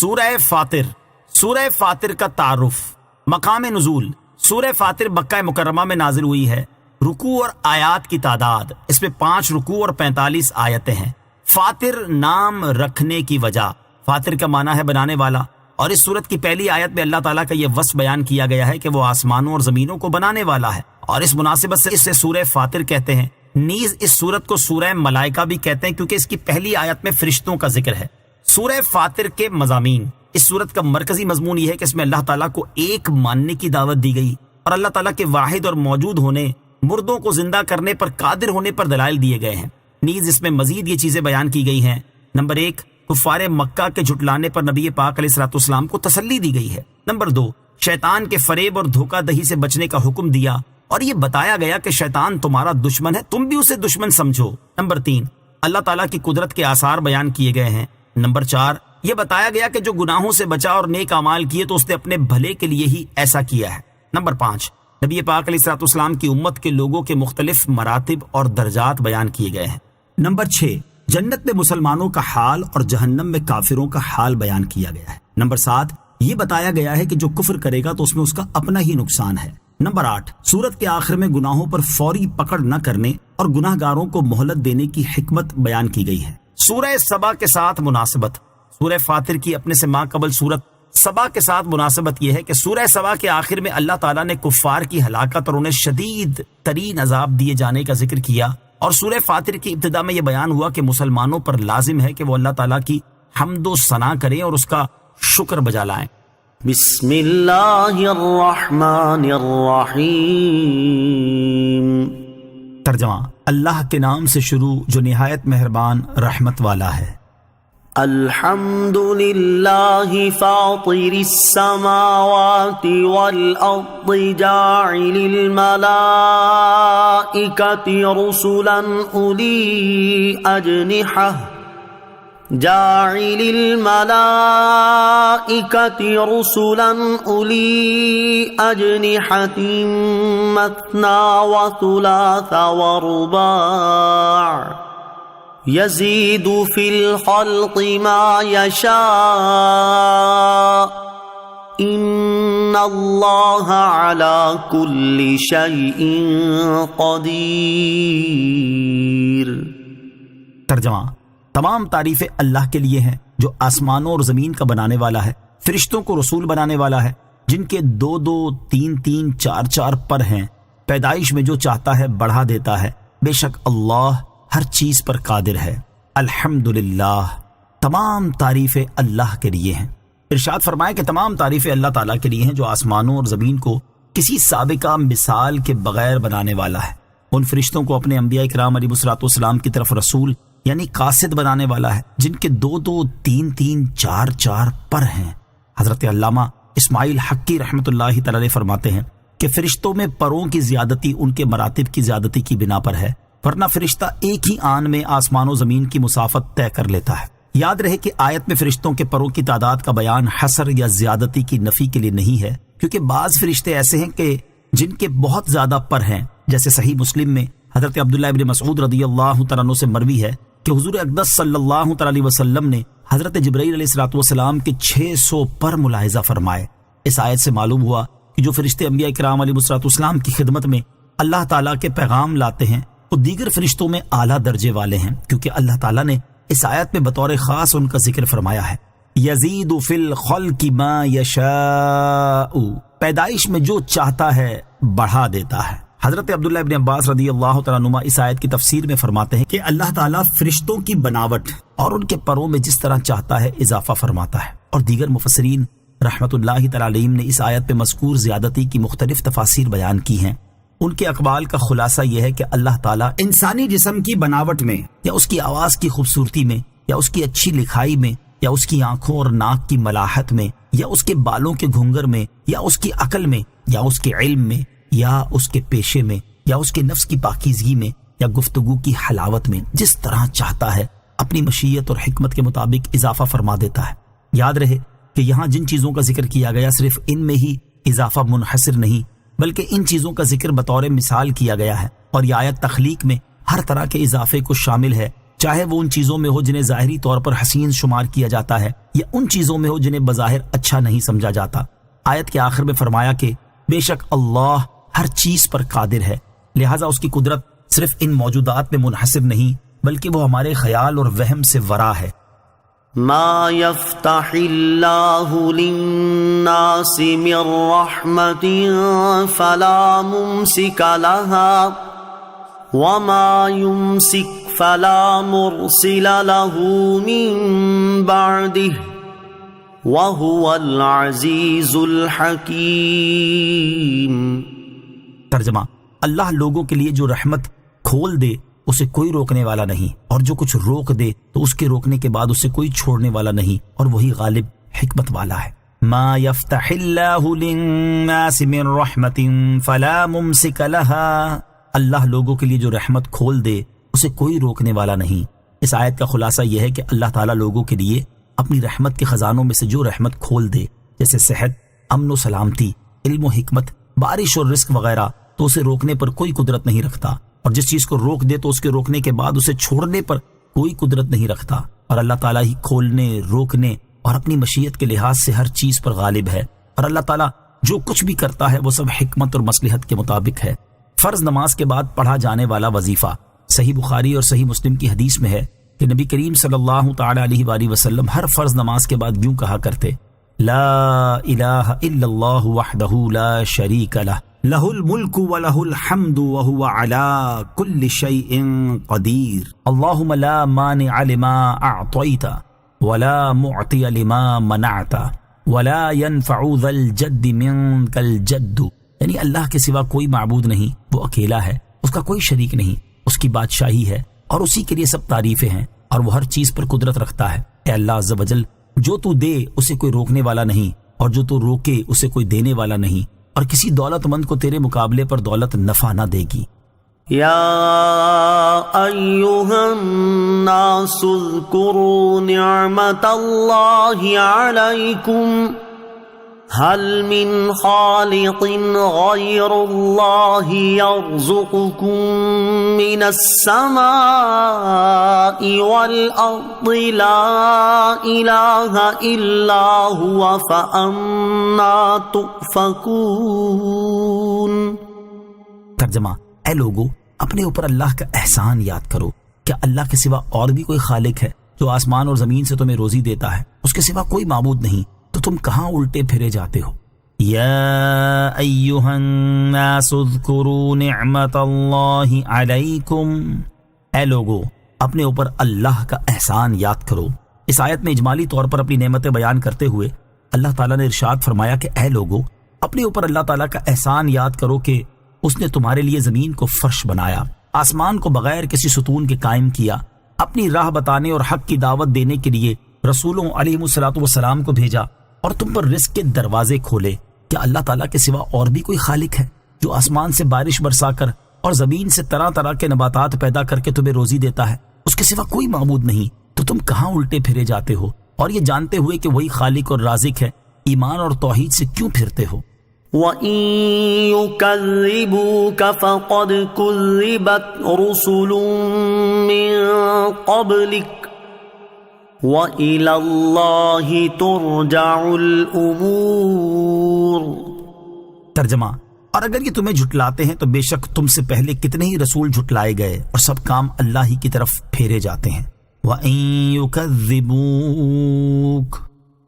سورہ فاطر. سورہ فاطر کا تعارف. مقام نزول. سورہ فاطر مکہ مکرمہ میں نازل ہوئی ہے. رکوع اور آیات کی تعداد اس میں 5 رکوع اور 45 آیتیں ہیں. فاطر نام رکھنے کی وجہ. فاطر کا معنی ہے بنانے والا، اور اس سورت کی پہلی آیت میں اللہ تعالیٰ کا یہ وصف بیان کیا گیا ہے کہ وہ آسمانوں اور زمینوں کو بنانے والا ہے، اور اس مناسبت سے اسے سورہ فاطر کہتے ہیں. نیز اس سورت کو سورہ ملائکہ بھی کہتے ہیں کیونکہ اس کی پہلی آیت میں فرشتوں کا ذکر ہے. سورہ فاطر کے مضامین. اس سورت کا مرکزی مضمون یہ ہے کہ اس میں اللہ تعالیٰ کو ایک ماننے کی دعوت دی گئی، اور اللہ تعالیٰ کے واحد اور موجود ہونے، مردوں کو زندہ کرنے پر قادر ہونے پر دلائل دیے گئے ہیں. نیز اس میں مزید یہ چیزیں بیان کی گئی ہیں. نمبر 1، کفار مکہ کے جھٹلانے پر نبی پاک علیہ الصلوۃ والسلام کو تسلی دی گئی ہے. نمبر 2، شیطان کے فریب اور دھوکہ دہی سے بچنے کا حکم دیا، اور یہ بتایا گیا کہ شیطان تمہارا دشمن ہے، تم بھی اسے دشمن سمجھو. نمبر 3، اللہ تعالیٰ کی قدرت کے آثار بیان کیے گئے ہیں. نمبر 4، یہ بتایا گیا کہ جو گناہوں سے بچا اور نیک اعمال کیے تو اس نے اپنے بھلے کے لیے ہی ایسا کیا ہے. نمبر 5، نبی پاک علیہ الصلوۃ والسلام کی امت کے لوگوں کے مختلف مراتب اور درجات بیان کیے گئے ہیں. نمبر 6، جنت میں مسلمانوں کا حال اور جہنم میں کافروں کا حال بیان کیا گیا ہے. نمبر 7، یہ بتایا گیا ہے کہ جو کفر کرے گا تو اس میں اس کا اپنا ہی نقصان ہے. نمبر 8، سورت کے آخر میں گناہوں پر فوری پکڑ نہ کرنے اور گناہ گاروں کو مہلت دینے کی حکمت بیان کی گئی ہے. سورہ سبا کے ساتھ مناسبت. سورہ فاطر کی اپنے سے ماں قبل سورت سبا کے ساتھ مناسبت یہ ہے کہ سورہ سبا کے آخر میں اللہ تعالیٰ نے کفار کی ہلاکت اور انہیں شدید ترین عذاب دیے جانے کا ذکر کیا، اور سورہ فاطر کی ابتدا میں یہ بیان ہوا کہ مسلمانوں پر لازم ہے کہ وہ اللہ تعالیٰ کی حمد و ثنا کریں اور اس کا شکر بجا لائیں. بسم اللہ الرحمن الرحیم. ترجمہ. اللہ کے نام سے شروع جو نہایت مہربان رحمت والا ہے. الحمد للہ فاطر السماوات والارض جاعل الملائکۃ رسلا اولی اجنحہ جاعل الملائکۃ رسلا اولی اجنحۃ مثنی وثلاث ورباع یزید فی الخلق ما یشاء ان اللہ علی کل شیء قدیر. ترجمہ. تمام تعریفیں اللہ کے لیے ہیں جو آسمانوں اور زمین کا بنانے والا ہے، فرشتوں کو رسول بنانے والا ہے، جن کے 2 3 4 پر ہیں، پیدائش میں جو چاہتا ہے بڑھا دیتا ہے، بے شک اللہ ہر چیز پر قادر ہے. الحمدللہ، تمام تعریفیں اللہ کے لیے ہیں. ارشاد فرمائے کہ تمام تعریفیں اللہ تعالیٰ کے لیے ہیں جو آسمانوں اور زمین کو کسی سابقہ مثال کے بغیر بنانے والا ہے. ان فرشتوں کو اپنے انبیاء کرام علیہ الصلوۃ والسلام کی طرف رسول یعنی قاصد بنانے والا ہے، جن کے 2 3 4 پر ہیں. حضرت علامہ اسماعیل حقی رحمۃ اللہ تعالی علیہ فرماتے ہیں کہ فرشتوں میں پروں کی زیادتی ان کے مراتب کی زیادتی کی بنا پر ہے، ورنہ فرشتہ ایک ہی آن میں آسمان و زمین کی مسافت طے کر لیتا ہے. یاد رہے کہ آیت میں فرشتوں کے پروں کی تعداد کا بیان حصر یا زیادتی کی نفی کے لیے نہیں ہے، کیونکہ بعض فرشتے ایسے ہیں کہ جن کے بہت زیادہ پر ہیں، جیسے صحیح مسلم میں حضرت عبداللہ ابن مسعود رضی اللہ تعالیٰ عنہ سے مروی ہے کہ حضور اقدس صلی اللہ تعالی علیہ وسلم نے حضرت جبرائیل علیہ الصلوۃ والسلام کے 600 پر ملاحظہ فرمائے. اس آیت سے معلوم ہوا کہ جو فرشتے انبیاء کرام علیہ الصلوۃ والسلام کی خدمت میں اللہ تعالیٰ کے پیغام لاتے ہیں وہ دیگر فرشتوں میں اعلیٰ درجے والے ہیں، کیونکہ اللہ تعالیٰ نے اس آیت میں بطور خاص ان کا ذکر فرمایا ہے. یزید فی الخلق ما یشاء، پیدائش میں جو چاہتا ہے بڑھا دیتا ہے. حضرت عبداللہ ابن عباس رضی اللہ تعالیٰ عنہما اس آیت کی تفسیر میں فرماتے ہیں کہ اللہ تعالیٰ فرشتوں کی بناوٹ اور ان کے پروں میں جس طرح چاہتا ہے اضافہ فرماتا ہے. اور دیگر مفسرین رحمت اللہ تعالیٰ علیہم نے اس آیت میں مذکور زیادتی کی مختلف تفاسیر بیان کی ہیں. ان کے اقوال کا خلاصہ یہ ہے کہ اللہ تعالیٰ انسانی جسم کی بناوٹ میں یا اس کی آواز کی خوبصورتی میں یا اس کی اچھی لکھائی میں یا اس کی آنکھوں اور ناک کی ملاحت میں یا اس کے بالوں کے گھنگر میں یا اس کی عقل میں یا اس کے علم میں یا اس کے پیشے میں یا اس کے نفس کی پاکیزگی میں یا گفتگو کی حلاوت میں جس طرح چاہتا ہے اپنی مشیت اور حکمت کے مطابق اضافہ فرما دیتا ہے. یاد رہے کہ یہاں جن چیزوں کا ذکر کیا گیا صرف ان میں ہی اضافہ منحصر نہیں بلکہ ان چیزوں کا ذکر بطور مثال کیا گیا ہے، اور یہ آیت تخلیق میں ہر طرح کے اضافے کو شامل ہے چاہے وہ ان چیزوں میں ہو جنہیں ظاہری طور پر حسین شمار کیا جاتا ہے یا ان چیزوں میں ہو جنہیں بظاہر اچھا نہیں سمجھا جاتا۔ آیت کے آخر میں فرمایا کہ بے شک اللہ ہر چیز پر قادر ہے، لہٰذا اس کی قدرت صرف ان موجودات میں منحصر نہیں بلکہ وہ ہمارے خیال اور وہم سے ورا ہے۔ ما يفتح اللہ للناس من رحمت فلا ممسک لها وما يمسک فلا مرسل له من بعده وهو العزیز الحکیم۔ ترجمہ، اللہ لوگوں کے لیے جو رحمت کھول دے اسے کوئی روکنے والا نہیں، اور جو کچھ روک دے تو اس کے روکنے کے بعد اسے کوئی چھوڑنے والا نہیں، اور وہی غالب حکمت والا ہے۔ ما یفتح اللہ للناس من رحمت فلا ممسک لها، اللہ لوگوں کے لیے جو رحمت کھول دے اسے کوئی روکنے والا نہیں۔ اس آیت کا خلاصہ یہ ہے کہ اللہ تعالیٰ لوگوں کے لیے اپنی رحمت کے خزانوں میں سے جو رحمت کھول دے، جیسے صحت، امن و سلامتی، علم و حکمت، بارش اور رزق وغیرہ، تو اسے روکنے پر کوئی قدرت نہیں رکھتا، اور جس چیز کو روک دے تو اس کے روکنے کے بعد اسے چھوڑنے پر کوئی قدرت نہیں رکھتا، اور اللہ تعالیٰ ہی کھولنے، روکنے اور اپنی مشیت کے لحاظ سے ہر چیز پر غالب ہے، اور اللہ تعالیٰ جو کچھ بھی کرتا ہے وہ سب حکمت اور مصلحت کے مطابق ہے۔ فرض نماز کے بعد پڑھا جانے والا وظیفہ صحیح بخاری اور صحیح مسلم کی حدیث میں ہے کہ نبی کریم صلی اللہ تعالی علیہ وآلہ وسلم ہر فرض نماز کے بعد یوں کہا کرتے: لا الہ الا اللہ وحدہ لا شریک لہ لہ الملک ولہ الحمد وہو علی کل شیء قدیر اللہم لا مانع لما اعطیت ولا معطی لما منعت ولا ينفع ذا الجد منک الجد، یعنی اللہ کے سوا کوئی معبود نہیں، وہ اکیلا ہے، اس کا کوئی شریک نہیں، اس کی بادشاہی ہے اور اسی کے لیے سب تعریفیں ہیں، اور وہ ہر چیز پر قدرت رکھتا ہے۔ اے اللہ عز و جل، جو تو دے اسے کوئی روکنے والا نہیں، اور جو تو روکے اسے کوئی دینے والا نہیں، اور کسی دولت مند کو تیرے مقابلے پر دولت نفع نہ دے گی۔ یا ایہا الناس اذکروا نعمت اللہ علیکم هل من خالق غیر اللہ یرزقکم من السماء والارض لا الہ الا ہوا فانا تؤفکون۔ ترجمہ، اے لوگو، اپنے اوپر اللہ کا احسان یاد کرو۔ کیا اللہ کے سوا اور بھی کوئی خالق ہے جو آسمان اور زمین سے تمہیں روزی دیتا ہے؟ اس کے سوا کوئی معبود نہیں، تو تم کہاں الٹے پھرے جاتے ہو؟ یا ایہا الناس اذکروا نعمت اللہ علیکم، اے لوگو، اپنے اوپر اللہ کا احسان یاد کرو۔ اس آیت میں اجمالی طور پر اپنی نعمتیں بیان کرتے ہوئے اللہ تعالیٰ نے ارشاد فرمایا کہ اے لوگو، اپنے اوپر اللہ تعالیٰ کا احسان یاد کرو کہ اس نے تمہارے لیے زمین کو فرش بنایا، آسمان کو بغیر کسی ستون کے قائم کیا، اپنی راہ بتانے اور حق کی دعوت دینے کے لیے رسولوں علیہ الصلوۃ والسلام کو بھیجا، اور تم پر رزق کے دروازے کھولے۔ کیا اللہ تعالیٰ کے سوا اور بھی کوئی خالق ہے جو آسمان سے بارش برسا کر اور زمین سے طرح طرح کے نباتات پیدا کر کے تمہیں روزی دیتا ہے؟ اس کے سوا کوئی معبود نہیں، تو تم کہاں الٹے پھرے جاتے ہو؟ اور یہ جانتے ہوئے کہ وہی خالق اور رازق ہے، ایمان اور توحید سے کیوں پھرتے ہو؟ وَإِن يُكَذِّبُوكَ فَقَدْ كُذِّبَتْ رُسُلٌ مِّن قَبْلِكَ وَإِلَى اللَّهِ تُرْجَعُ الْأُمُورُ۔ ترجمہ، اور اگر یہ تمہیں جھٹلاتے ہیں تو بے شک تم سے پہلے کتنے ہی رسول جھٹلائے گئے، اور سب کام اللہ ہی کی طرف پھیرے جاتے ہیں۔ وَإِن يُكَذِّبُوكَ،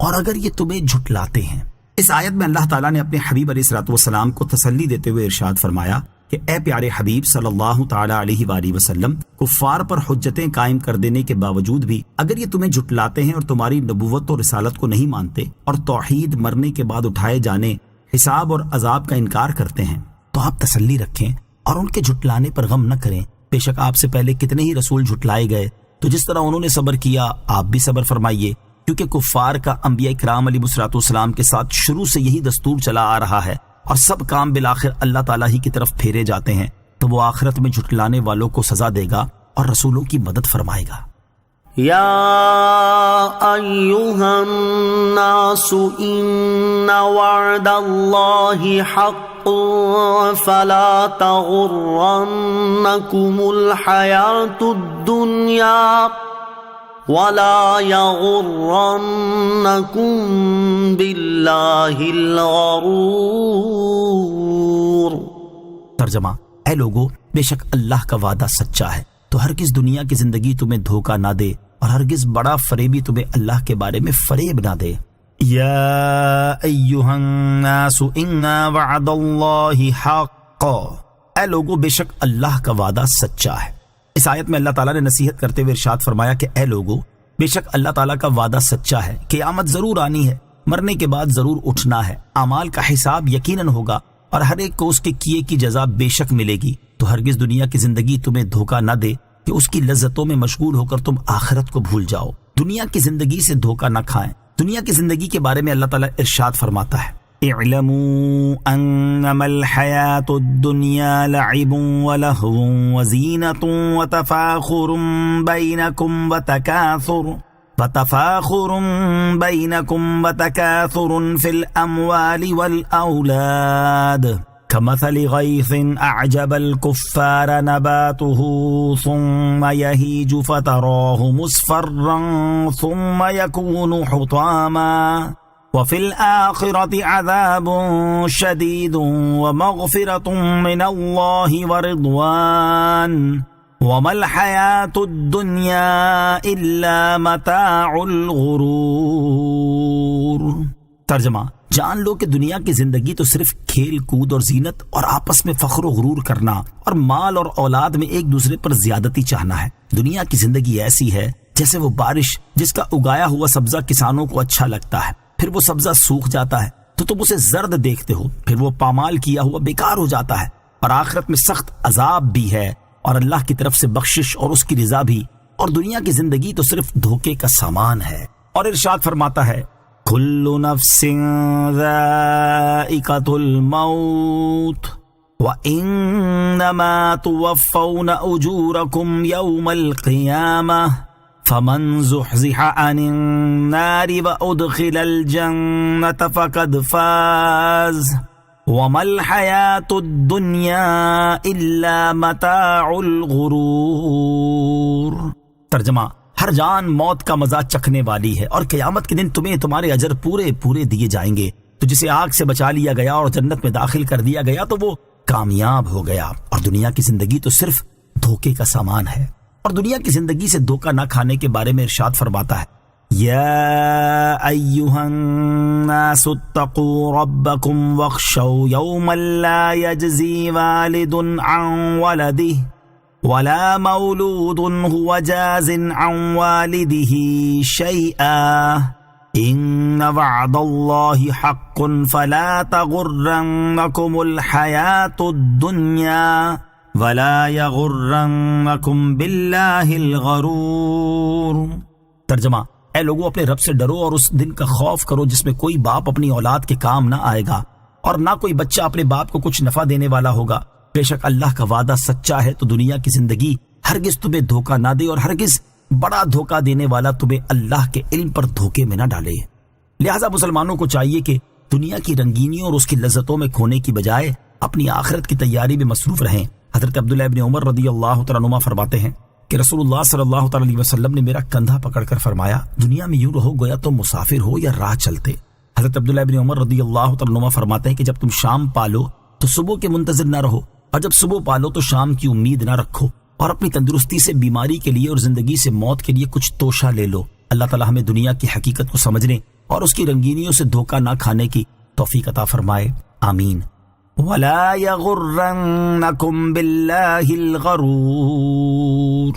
اور اگر یہ تمہیں جھٹلاتے ہیں۔ اس آیت میں اللہ تعالیٰ نے اپنے حبیب علیہ الصلوۃ والسلام کو تسلی دیتے ہوئے ارشاد فرمایا کہ اے پیارے حبیب صلی اللہ تعالی علیہ وآلہ وسلم، کفار پر حجتیں قائم کر دینے کے باوجود بھی اگر یہ تمہیں جھٹلاتے ہیں اور تمہاری نبوت اور رسالت کو نہیں مانتے، اور توحید مرنے کے بعد اٹھائے جانے، حساب اور عذاب کا انکار کرتے ہیں، تو آپ تسلی رکھیں اور ان کے جھٹلانے پر غم نہ کریں۔ بے شک آپ سے پہلے کتنے ہی رسول جھٹلائے گئے، تو جس طرح انہوں نے صبر کیا آپ بھی صبر فرمائیے، کیونکہ کفار کا انبیاء کرام علیہ الصلوۃ والسلام کے ساتھ شروع سے یہی دستور چلا آ رہا ہے، اور سب کام بالآخر اللہ تعالیٰ ہی کی طرف پھیرے جاتے ہیں، تو وہ آخرت میں جھٹلانے والوں کو سزا دے گا اور رسولوں کی مدد فرمائے گا۔ يا أيها الناس إن وعد الله حق فلا تغرنكم الحياة الدنيا ولا يغرنكم بالله الغرور۔ ترجمہ: اے لوگو، بے شک اللہ کا وعدہ سچا ہے، تو ہرگز دنیا کی زندگی تمہیں دھوکہ نہ دے، اور ہرگز بڑا فریبی تمہیں اللہ کے بارے میں فریب نہ دے۔ یا ایہا الناس ان وعد اللہ حق، اے لوگو، بے شک اللہ کا وعدہ سچا ہے۔ اس آیت میں اللہ تعالیٰ نے نصیحت کرتے ہوئے ارشاد فرمایا کہ اے لوگو، بے شک اللہ تعالیٰ کا وعدہ سچا ہے، قیامت ضرور آنی ہے، مرنے کے بعد ضرور اٹھنا ہے، اعمال کا حساب یقیناً ہوگا، اور ہر ایک کو اس کے کیے کی جزا بے شک ملے گی۔ تو ہرگز دنیا کی زندگی تمہیں دھوکہ نہ دے کہ اس کی لذتوں میں مشغول ہو کر تم آخرت کو بھول جاؤ۔ دنیا کی زندگی سے دھوکہ نہ کھائیں۔ دنیا کی زندگی کے بارے میں اللہ تعالیٰ ارشاد فرماتا ہے: اعلموا انما الحیاة الدنیا لعب ولہو وزینۃ وتفاخر بینکم فی الاموال والاولاد كمثل غيث أعجب الكفار نباته ثم يهيج فتراه مصفرا ثم يكون حطاما وفي الآخرة عذاب شديد ومغفرة من الله ورضوان وما الحياة الدنيا إلا متاع الغرور۔ ترجمہ: جان لو کہ دنیا کی زندگی تو صرف کھیل کود اور زینت اور آپس میں فخر و غرور کرنا اور مال اور اولاد میں ایک دوسرے پر زیادتی چاہنا ہے۔ دنیا کی زندگی ایسی ہے جیسے وہ بارش جس کا اگایا ہوا سبزہ کسانوں کو اچھا لگتا ہے، پھر وہ سبزہ سوکھ جاتا ہے تو تم اسے زرد دیکھتے ہو، پھر وہ پامال کیا ہوا بیکار ہو جاتا ہے، اور آخرت میں سخت عذاب بھی ہے اور اللہ کی طرف سے بخشش اور اس کی رضا بھی، اور دنیا کی زندگی تو صرف دھوکے کا سامان ہے۔ اور ارشاد فرماتا ہے: کل نفس ذائقۃ الموت وانما توفون اجورکم یوم القیامہ فمن زحزح عن النار وادخل الجنة فقد فاز وما الحیاة الدنیا الا متاع الغرور۔ ترجمہ: ہر جان موت کا مزہ چکھنے والی ہے، اور قیامت کے دن تمہیں تمہارے اجر پورے پورے دیے جائیں گے۔ تو جسے آگ سے بچا لیا گیا اور جنت میں داخل کر دیا گیا تو وہ کامیاب ہو گیا، اور دنیا کی زندگی تو صرف دھوکے کا سامان ہے۔ اور دنیا کی زندگی سے دھوکہ نہ کھانے کے بارے میں ارشاد فرماتا ہے: یا ایہا الناس اتقوا ربکم واخشوا یوما لا یجزی والد عن ولدہ ولا مولود هو جاز عن والده شيئا ان وعد الله حق فلا تغرنكم الحياة الدنيا ولا يغرنكم بالله الغرور۔ ترجمہ: اے لوگو، اپنے رب سے ڈرو اور اس دن کا خوف کرو جس میں کوئی باپ اپنی اولاد کے کام نہ آئے گا، اور نہ کوئی بچہ اپنے باپ کو کچھ نفع دینے والا ہوگا۔ بے شک اللہ کا وعدہ سچا ہے، تو دنیا کی زندگی ہرگز تمہیں دھوکہ نہ دے، اور ہرگز بڑا دھوکہ دینے والا تمہیں اللہ کے علم پر دھوکے میں نہ ڈالے۔ لہٰذا مسلمانوں کو چاہیے کہ دنیا کی رنگینیوں اور اس کی لذتوں میں کھونے کی بجائے اپنی آخرت کی تیاری میں مصروف رہیں۔ حضرت عبداللہ ابن عمر رضی اللہ تعالیٰ عنہما فرماتے ہیں کہ رسول اللہ صلی اللہ تعالیٰ علیہ وسلم نے میرا کندھا پکڑ کر فرمایا: دنیا میں یوں رہو گویا تم مسافر ہو یا راہ چلتے۔ حضرت عبداللہ ابن عمر رضی اللہ تعالیٰ عنہما فرماتے ہیں کہ جب تم شام پالو تو صبح کے منتظر نہ رہو، اور جب صبح پالو تو شام کی امید نہ رکھو، اور اپنی تندرستی سے بیماری کے لیے اور زندگی سے موت کے لیے کچھ توشہ لے لو۔ اللہ تعالیٰ ہمیں دنیا کی حقیقت کو سمجھنے اور اس کی رنگینیوں سے دھوکہ نہ کھانے کی توفیق عطا فرمائے، آمین۔ وَلَا يَغُرَّنَّكُمْ بِاللَّهِ الْغَرُورُ،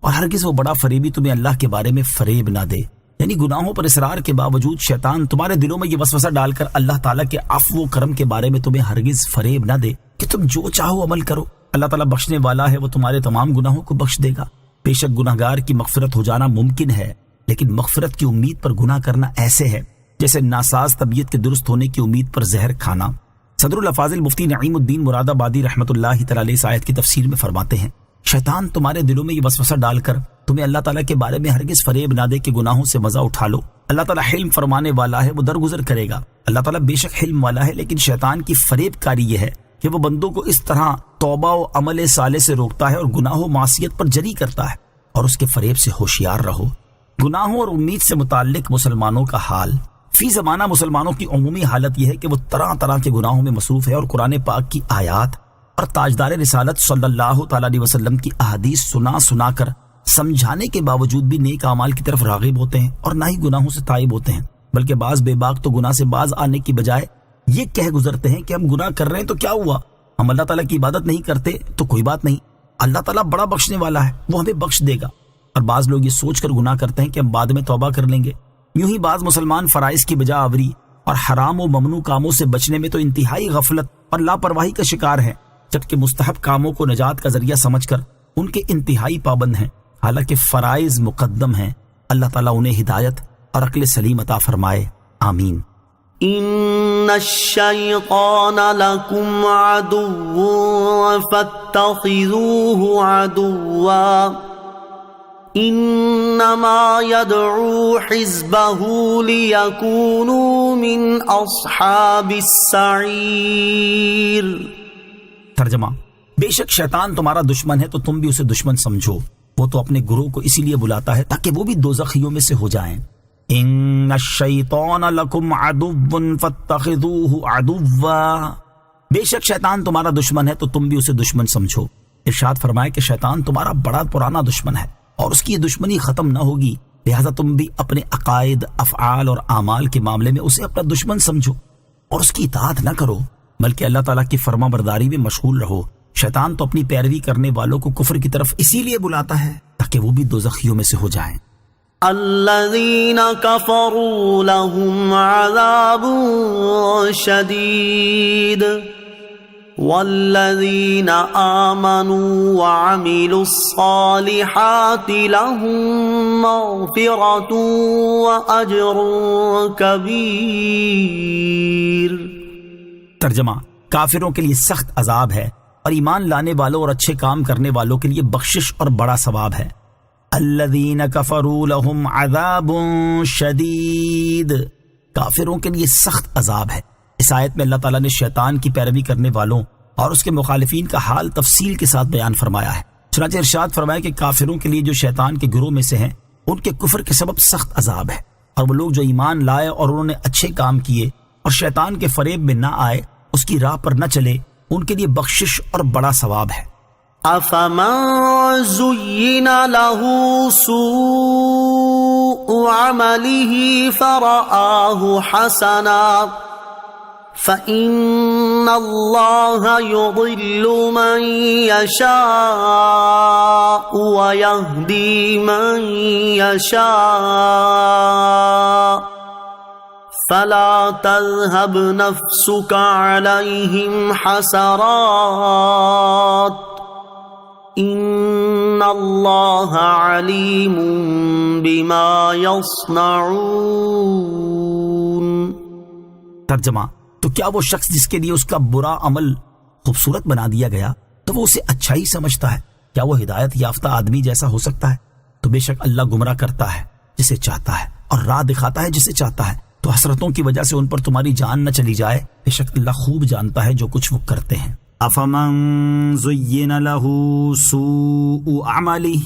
اور ہرگز وہ بڑا فریبی تمہیں اللہ کے بارے میں فریب نہ دے، یعنی گناہوں پر اصرار کے باوجود شیطان تمہارے دلوں میں یہ وسوسہ ڈال کر اللہ تعالیٰ کے عفو و کرم کے بارے میں تمہیں ہرگز فریب نہ دے کہ تم جو چاہو عمل کرو۔ اللہ تعالیٰ بخشنے والا ہے، وہ تمہارے تمام گناہوں کو بخش دے گا۔ بے شک گناہگار کی مغفرت ہو جانا ممکن ہے، لیکن مغفرت کی امید پر گناہ کرنا ایسے ہے جیسے ناساز طبیعت کے درست ہونے کی امید پر زہر کھانا۔ صدر الافاضل مفتی نعیم الدین مراد آبادی رحمۃ اللہ تعالی علیہ اس آیت کی تفسیر میں فرماتے ہیں شیطان تمہارے دلوں میں یہ وسوسہ ڈال کر تمہیں اللہ تعالیٰ کے بارے میں ہرگز فریب نہ دے کہ گناہوں سے مزہ اٹھا لو۔ اللہ تعالیٰ حلم فرمانے والا ہے، وہ درگزر کرے گا۔ اللہ تعالیٰ بے شک حلم والا ہے، لیکن شیطان کی فریب کاری یہ ہے کہ وہ بندوں کو اس طرح توبہ و عمل صالح سے روکتا ہے اور گناہ و معصیت پر جری کرتا ہے، اور اس کے فریب سے ہوشیار رہو۔ گناہوں اور امید سے متعلق مسلمانوں کا حال۔ فی زمانہ مسلمانوں کی عمومی حالت یہ ہے کہ وہ طرح طرح کے گناہوں میں مصروف ہے اور قرآن پاک کی آیات اور تاجدار رسالت صلی اللہ تعالیٰ علیہ وسلم کی احادیث سنا کر سمجھانے کے باوجود بھی نیک اعمال کی طرف راغب ہوتے ہیں اور نہ ہی گناہوں سے تائب ہوتے ہیں، بلکہ بعض بے باک تو گناہ سے باز آنے کی بجائے یہ کہہ گزرتے ہیں کہ ہم گناہ کر رہے ہیں تو کیا ہوا، ہم اللہ تعالیٰ کی عبادت نہیں کرتے تو کوئی بات نہیں، اللہ تعالیٰ بڑا بخشنے والا ہے، وہ ہمیں بخش دے گا۔ اور بعض لوگ یہ سوچ کر گناہ کرتے ہیں کہ ہم بعد میں توبہ کر لیں گے۔ یوں ہی بعض مسلمان فرائض کی بجا آوری اور حرام و ممنوع کاموں سے بچنے میں تو انتہائی غفلت اور لاپرواہی کا شکار ہیں، جبکہ مستحب کاموں کو نجات کا ذریعہ سمجھ کر ان کے انتہائی پابند ہیں، حالانکہ فرائض مقدم ہیں۔ اللہ تعالیٰ انہیں ہدایت اور عقل سلیم عطا فرمائے، آمین۔ ان الشیطان لکم عدو فاتخذوه عدوا انما يدعو حزبه ليكونوا من اصحاب السعیر۔ ترجمہ: بے شک شیطان تمہارا دشمن ہے تو تم بھی اسے دشمن سمجھو، وہ تو اپنے گروہ کو اسی لیے بلاتا ہے تاکہ وہ بھی دوزخیوں میں سے ہو جائیں۔ ان الشیطان لکم عدو فاتخذوه عدوا، بے شک شیطان تمہارا دشمن ہے تو تم بھی اسے دشمن سمجھو۔ ارشاد فرمائے کہ شیطان تمہارا بڑا پرانا دشمن ہے اور اس کی یہ دشمنی ختم نہ ہوگی، لہذا تم بھی اپنے عقائد، افعال اور اعمال کے معاملے میں اسے اپنا دشمن سمجھو اور اس کی اطاعت نہ کرو، بلکہ اللہ تعالیٰ کی فرما برداری میں مشغول رہو۔ شیطان تو اپنی پیروی کرنے والوں کو کفر کی طرف اسی لیے بلاتا ہے تاکہ وہ بھی دوزخیوں میں سے ہو جائیں۔ الذین کفروا لهم عذاب شدید والذین آمنوا وعملوا الصالحات لهم مغفرۃ وأجر کبیر۔ ترجمہ: کافروں کے لیے سخت عذاب ہے اور ایمان لانے والوں اور اچھے کام کرنے والوں کے لیے بخشش اور بڑا ثواب ہے۔ الذین کفروا لهم عذاب شدید، کافروں کے لیے سخت عذاب ہے۔ اس آیت میں اللہ تعالیٰ نے شیطان کی پیروی کرنے والوں اور اس کے مخالفین کا حال تفصیل کے ساتھ بیان فرمایا ہے۔ چنانچہ ارشاد فرمایا کہ کافروں کے لیے جو شیطان کے گروہ میں سے ہیں ان کے کفر کے سبب سخت عذاب ہے، اور وہ لوگ جو ایمان لائے اور انہوں نے اچھے کام کیے اور شیطان کے فریب میں نہ آئے، اس کی راہ پر نہ چلے، ان کے لیے بخشش اور بڑا ثواب ہے۔ افمن زین له سوء عمله فرآه حسنا فإن اللہ یضل من یشاء ویہدی من یشاء فلا تذهب نفسك عليهم حسرات ان اللہ علیم بما یصنعون۔ ترجمہ: تو کیا وہ شخص جس کے لیے اس کا برا عمل خوبصورت بنا دیا گیا تو وہ اسے اچھا ہی سمجھتا ہے، کیا وہ ہدایت یافتہ آدمی جیسا ہو سکتا ہے؟ تو بے شک اللہ گمراہ کرتا ہے جسے چاہتا ہے اور راہ دکھاتا ہے جسے چاہتا ہے، تو حسرتوں کی وجہ سے ان پر تمہاری جان نہ چلی جائے، بے شک اللہ خوب جانتا ہے جو کچھ وہ کرتے ہیں۔ افمن زین له سوء عملہ،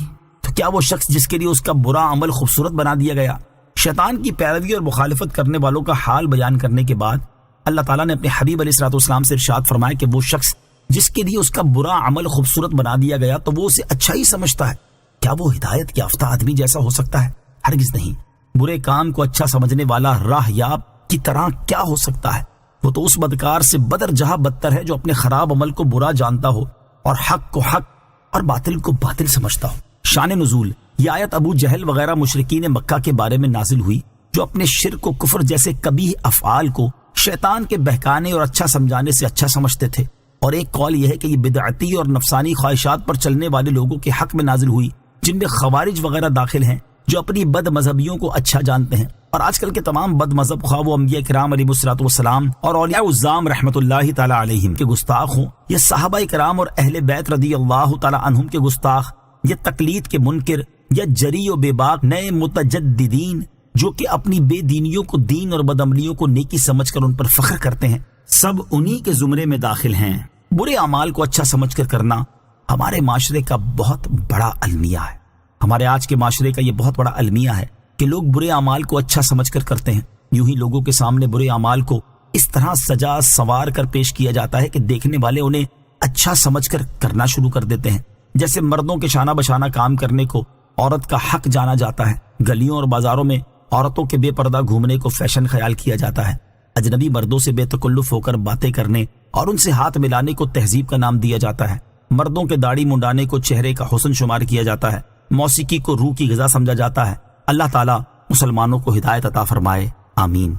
تو کیا وہ شخص جس کے لیے اس کا برا عمل خوبصورت بنا دیا گیا؟ شیطان کی پیروی اور مخالفت کرنے والوں کا حال بیان کرنے کے بعد اللہ تعالیٰ نے اپنے حبیب علیہ الصلوۃ والسلام سے ارشاد فرمایا کہ وہ شخص جس کے لیے اس کا برا عمل خوبصورت بنا دیا گیا تو وہ اسے اچھا ہی سمجھتا ہے، کیا وہ ہدایت یافتہ آدمی جیسا ہو سکتا ہے؟ ہرگز نہیں۔ برے کام کو اچھا سمجھنے والا راہ یاب کی طرح کیا ہو سکتا ہے؟ وہ تو اس بدکار سے بدر جہاں بدتر ہے جو اپنے خراب عمل کو برا جانتا ہو اور حق کو حق اور باطل کو باطل سمجھتا ہو۔ شان نزول: یہ آیت ابو جہل وغیرہ مشرکین مکہ کے بارے میں نازل ہوئی جو اپنے شرک و کفر جیسے قبیح افعال کو شیطان کے بہکانے اور اچھا سمجھانے سے اچھا سمجھتے تھے، اور ایک قول یہ ہے کہ یہ بدعتی اور نفسانی خواہشات پر چلنے والے لوگوں کے حق میں نازل ہوئی جن میں خوارج وغیرہ داخل ہیں جو اپنی بد مذہبیوں کو اچھا جانتے ہیں اور آج کل کے تمام بد مذہب خواہ وہ انبیاء کرام علیہ الصلوۃ والسلام اور اولیاء الزام رحمت اللہ تعالی علیہم کے گستاخ ہوں، یا صحابہ کرام اور اہل بیت رضی اللہ تعالی عنہم کے گستاخ، یا تقلید کے منکر، یا جری و بے باک نئے متجددین جو کہ اپنی بے دینیوں کو دین اور بدعملیوں کو نیکی سمجھ کر ان پر فخر کرتے ہیں، سب انہی کے زمرے میں داخل ہیں۔ برے اعمال کو اچھا سمجھ کر کرنا ہمارے معاشرے کا بہت بڑا المیہ ہے۔ ہمارے آج کے معاشرے کا یہ بہت بڑا المیہ ہے کہ لوگ برے اعمال کو اچھا سمجھ کر کرتے ہیں۔ یوں ہی لوگوں کے سامنے برے اعمال کو اس طرح سجا سوار کر پیش کیا جاتا ہے کہ دیکھنے والے انہیں اچھا سمجھ کر کرنا شروع کر دیتے ہیں۔ جیسے مردوں کے شانہ بشانہ کام کرنے کو عورت کا حق جانا جاتا ہے، گلیوں اور بازاروں میں عورتوں کے بے پردہ گھومنے کو فیشن خیال کیا جاتا ہے، اجنبی مردوں سے بے تکلف ہو کر باتیں کرنے اور ان سے ہاتھ ملانے کو تہذیب کا نام دیا جاتا ہے، مردوں کے داڑھی منڈانے کو چہرے کا حسن شمار کیا جاتا ہے، موسیقی کو روح کی غذا سمجھا جاتا ہے۔ اللہ تعالیٰ مسلمانوں کو ہدایت عطا فرمائے، آمین۔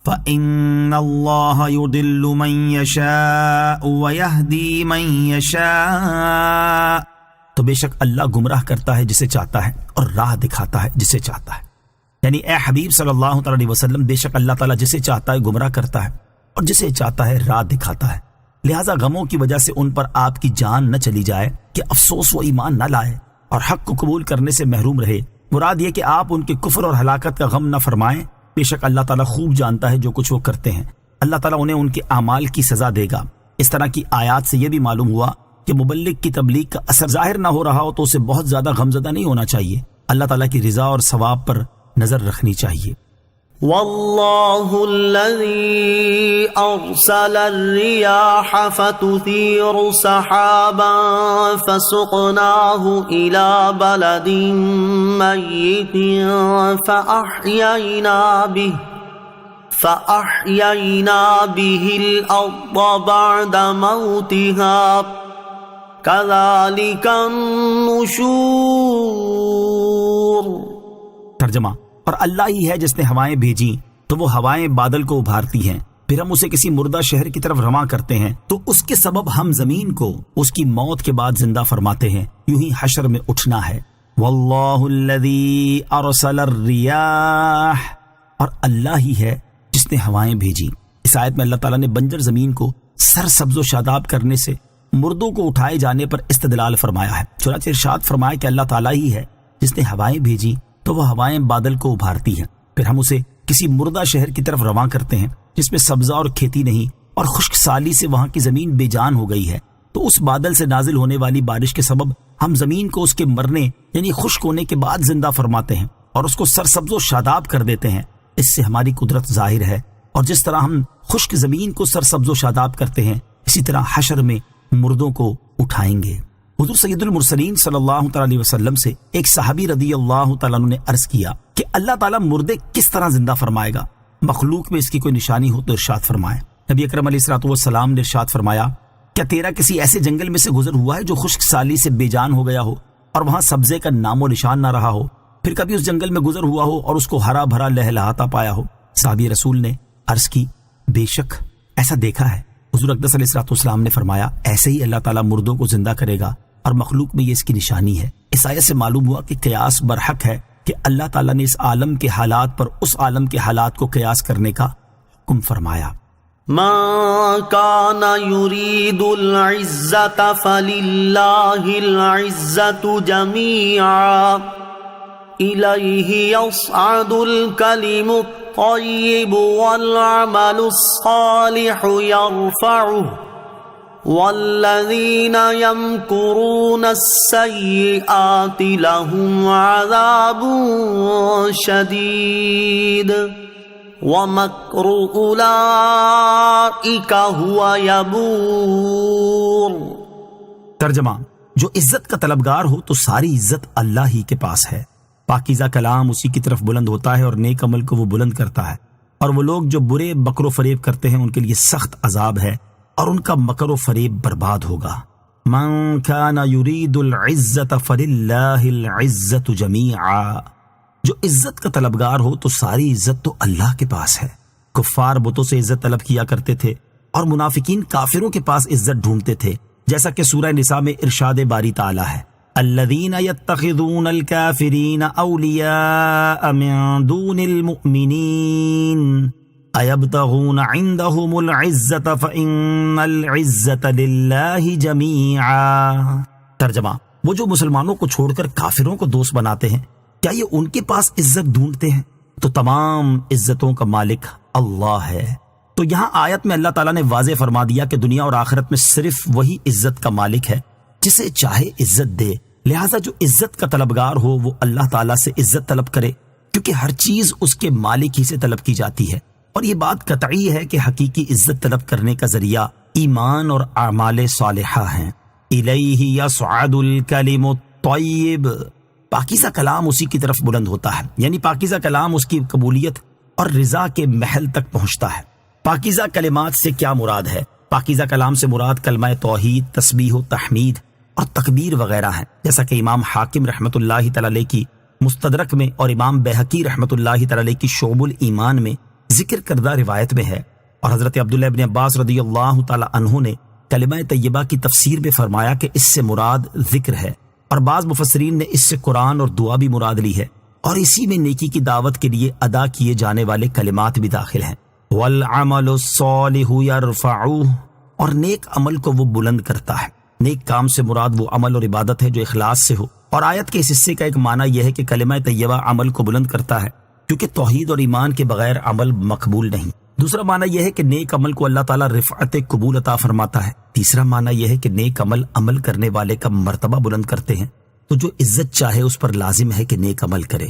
فَإِنَّ اللَّهَ يُضِلُّ مَن يَشَاءُ وَيَهْدِي مَن يَشَاءُ، تو بے شک اللہ گمراہ کرتا ہے جسے چاہتا ہے اور راہ دکھاتا ہے جسے چاہتا ہے۔ یعنی اے حبیب صلی اللہ تعالی علیہ وسلم، بے شک اللہ تعالیٰ جسے چاہتا ہے گمراہ کرتا ہے اور جسے چاہتا ہے راہ دکھاتا ہے۔ لہٰذا غموں کی وجہ سے ان پر آپ کی جان نہ چلی جائے کہ افسوس و ایمان نہ لائے اور حق کو قبول کرنے سے محروم رہے۔ مراد یہ کہ آپ ان کے کفر اور ہلاکت کا غم نہ فرمائیں، بے شک اللہ تعالیٰ خوب جانتا ہے جو کچھ وہ کرتے ہیں۔ اللہ تعالیٰ انہیں ان کے اعمال کی سزا دے گا۔ اس طرح کی آیات سے یہ بھی معلوم ہوا کہ مبلغ کی تبلیغ کا اثر ظاہر نہ ہو رہا ہو تو اسے بہت زیادہ غمزدہ نہیں ہونا چاہیے، اللہ تعالیٰ کی رضا اور ثواب پر نظر رکھنی چاہیے۔ واللہ الذی ارسل الریاح فتثیر سحابا فسقناہ الى بلد میت فأحیینا به الارض بعد موتها کذالک النشور۔ ترجمہ، اور اللہ ہی ہے جس نے ہوائیں بھیجیں تو وہ ہوائیں بادل کو ابھارتی ہیں، پھر ہم اسے کسی مردہ شہر کی طرف رواں کرتے ہیں تو اس کے سبب ہم زمین کو اس کی موت کے بعد زندہ فرماتے ہیں۔ یوں ہی حشر میں اٹھنا ہے۔ واللہ الذی ارسل الریاح، اور اللہ ہی ہے جس نے ہوائیں بھیجی۔ اس آیت میں اللہ تعالیٰ نے بنجر زمین کو سر سبز و شاداب کرنے سے مردوں کو اٹھائے جانے پر استدلال فرمایا ہے۔ چنانچہ ارشاد فرمایا کہ اللہ تعالیٰ ہی ہے جس نے ہوائیں بھیجی تو وہ ہوائیں بادل کو ابھارتی ہیں، پھر ہم اسے کسی مردہ شہر کی طرف رواں کرتے ہیں جس میں سبزہ اور کھیتی نہیں، اور خشک سالی سے وہاں کی زمین بے جان ہو گئی ہے، تو اس بادل سے نازل ہونے والی بارش کے سبب ہم زمین کو اس کے مرنے یعنی خشک ہونے کے بعد زندہ فرماتے ہیں اور اس کو سرسبز و شاداب کر دیتے ہیں۔ اس سے ہماری قدرت ظاہر ہے، اور جس طرح ہم خشک زمین کو سرسبز و شاداب کرتے ہیں اسی طرح حشر میں مردوں کو اٹھائیں گے۔ حضور سید المرسلین صلی اللہ تعالی علیہ وسلم سے ایک صحابی رضی اللہ تعالیٰ عنہ نے عرض کیا کہ اللہ تعالیٰ مردے کس طرح زندہ فرمائے گا، مخلوق میں اس کی کوئی نشانی ہو تو ارشاد فرمائے۔ نبی اکرم علیہ الصلوۃ والسلام نے ارشاد فرمایا، کیا تیرا کسی ایسے جنگل میں سے گزر ہوا ہے جو خشک سالی سے بے جان ہو گیا ہو اور وہاں سبزے کا نام و نشان نہ رہا ہو؟ پھر کبھی اس جنگل میں گزر ہوا ہو اور اس کو ہرا بھرا لہلہاتا پایا ہو؟ صحابی رسول نے عرض کی، بے شک ایسا دیکھا ہے۔ حضور اقدس علیہ الصلوۃ والسلام نے فرمایا، ایسے ہی اللہ تعالیٰ مردوں کو زندہ کرے گا اور مخلوق میں یہ اس کی نشانی ہے۔ اس آیت سے معلوم ہوا کہ قیاس برحق ہے کہ اللہ تعالیٰ نے اس عالم کے حالات پر اس عالم کے حالات کو قیاس کرنے کا حکم فرمایا۔ من كان يريد العزة فلله العزة جميعا إليه يصعد الكلم الطيب والعمل الصالح يرفعه والذين يمكرون السيئات لهم عذاب شديد ومكر أولئك هو يبور۔ ترجمہ، جو عزت کا طلبگار ہو تو ساری عزت اللہ ہی کے پاس ہے، پاکیزہ کلام اسی کی طرف بلند ہوتا ہے اور نیک عمل کو وہ بلند کرتا ہے، اور وہ لوگ جو برے مکر و فریب کرتے ہیں ان کے لیے سخت عذاب ہے اور ان کا مکر و فریب برباد ہوگا۔ من کان یرید العزت فللہ العزت جمیعا، جو عزت کا طلبگار ہو تو ساری عزت تو اللہ کے پاس ہے۔ کفار بتوں سے عزت طلب کیا کرتے تھے اور منافقین کافروں کے پاس عزت ڈھونڈتے تھے، جیسا کہ سورہ نساء میں ارشاد باری تعالی ہے، الذین یتخذون الکافرین اولیاء من دون المؤمنین ایبتغون عندهم العزة فإن العزة للہ جمیعا۔ ترجمہ، وہ جو مسلمانوں کو چھوڑ کر کافروں کو دوست بناتے ہیں، کیا یہ ان کے پاس عزت ڈھونڈتے ہیں؟ تو تمام عزتوں کا مالک اللہ ہے۔ تو یہاں آیت میں اللہ تعالیٰ نے واضح فرما دیا کہ دنیا اور آخرت میں صرف وہی عزت کا مالک ہے جسے چاہے عزت دے، لہٰذا جو عزت کا طلبگار ہو وہ اللہ تعالیٰ سے عزت طلب کرے، کیونکہ ہر چیز اس کے مالک ہی سے طلب کی جاتی ہے۔ اور یہ بات قطعی ہے کہ حقیقی عزت طلب کرنے کا ذریعہ ایمان اور اعمال صالحہ ہیں۔ الیہ یصعد الکلم الطیب، پاکیزہ کلام اسی کی طرف بلند ہوتا ہے، یعنی پاکیزہ کلام اس کی قبولیت اور رضا کے محل تک پہنچتا ہے۔ پاکیزہ کلمات سے کیا مراد ہے؟ پاکیزہ کلام سے مراد کلمہ توحید، تسبیح و تحمید اور تکبیر وغیرہ ہیں، جیسا کہ امام حاکم رحمۃ اللہ تعالی علیہ کی مستدرک میں اور امام بہقی رحمۃ اللہ تعالی علیہ کی شعب الایمان میں ذکر کردہ روایت میں ہے۔ اور حضرت عبداللہ ابن عباس رضی اللہ تعالی عنہ نے کلمہ طیبہ کی تفسیر میں فرمایا کہ اس سے مراد ذکر ہے، اور بعض مفسرین نے اس سے قرآن اور دعا بھی مراد لی ہے، اور اسی میں نیکی کی دعوت کے لیے ادا کیے جانے والے کلمات بھی داخل ہیں۔ والعمل الصالح یرفعہ، اور نیک عمل کو وہ بلند کرتا ہے۔ نیک کام سے مراد وہ عمل اور عبادت ہے جو اخلاص سے ہو، اور آیت کے اس حصے کا ایک معنی یہ ہے کہ کلمہ طیبہ عمل کو بلند کرتا ہے، کیونکہ توحید اور ایمان کے بغیر عمل مقبول نہیں۔ دوسرا معنی یہ ہے کہ نیک عمل کو اللہ تعالیٰ رفعت قبول عطا فرماتا ہے۔ تیسرا معنی یہ ہے کہ نیک عمل کرنے والے کا مرتبہ بلند کرتے ہیں، تو جو عزت چاہے اس پر لازم ہے کہ نیک عمل کرے۔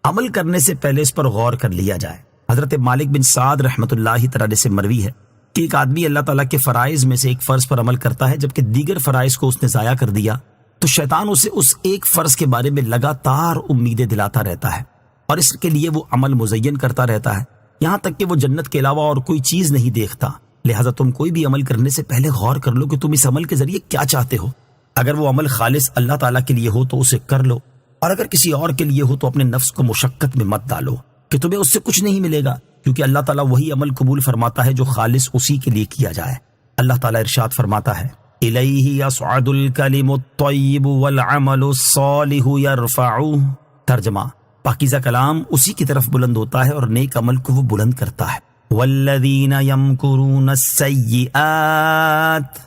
عمل کرنے سے پہلے اس پر غور کر لیا جائے۔ حضرت مالک بن سعد رحمۃ اللہ تعالی سے مروی ہے کہ ایک آدمی اللہ تعالیٰ کے فرائض میں سے ایک فرض پر عمل کرتا ہے، جبکہ دیگر فرائض کو اس نے ضائع کر دیا، تو شیطان اسے اس ایک فرض کے بارے میں لگاتار امیدیں دلاتا رہتا ہے، اور اس کے لیے وہ عمل مزین کرتا رہتا ہے، یہاں تک کہ وہ جنت کے علاوہ اور کوئی چیز نہیں دیکھتا۔ لہٰذا تم کوئی بھی عمل کرنے سے پہلے غور کر لو کہ تم اس عمل کے ذریعے کیا چاہتے ہو۔ اگر وہ عمل خالص اللہ تعالیٰ کے لیے ہو تو اسے کر لو، اور اگر کسی اور کے لیے ہو تو اپنے نفس کو مشقت میں مت ڈالو کہ تمہیں اس سے کچھ نہیں ملے گا، کیونکہ اللہ تعالیٰ وہی عمل قبول فرماتا ہے جو خالص اسی کے لیے کیا جائے۔ اللہ تعالیٰ ارشاد فرماتا ہے، الیہ یصعد الکلم الطیب والعمل الصالح یرفعہ۔ ترجمہ، پاکیزہ کلام اسی کی طرف بلند ہوتا ہے اور نیک عمل کو وہ بلند کرتا ہے۔ والذین یمکرون السیئات،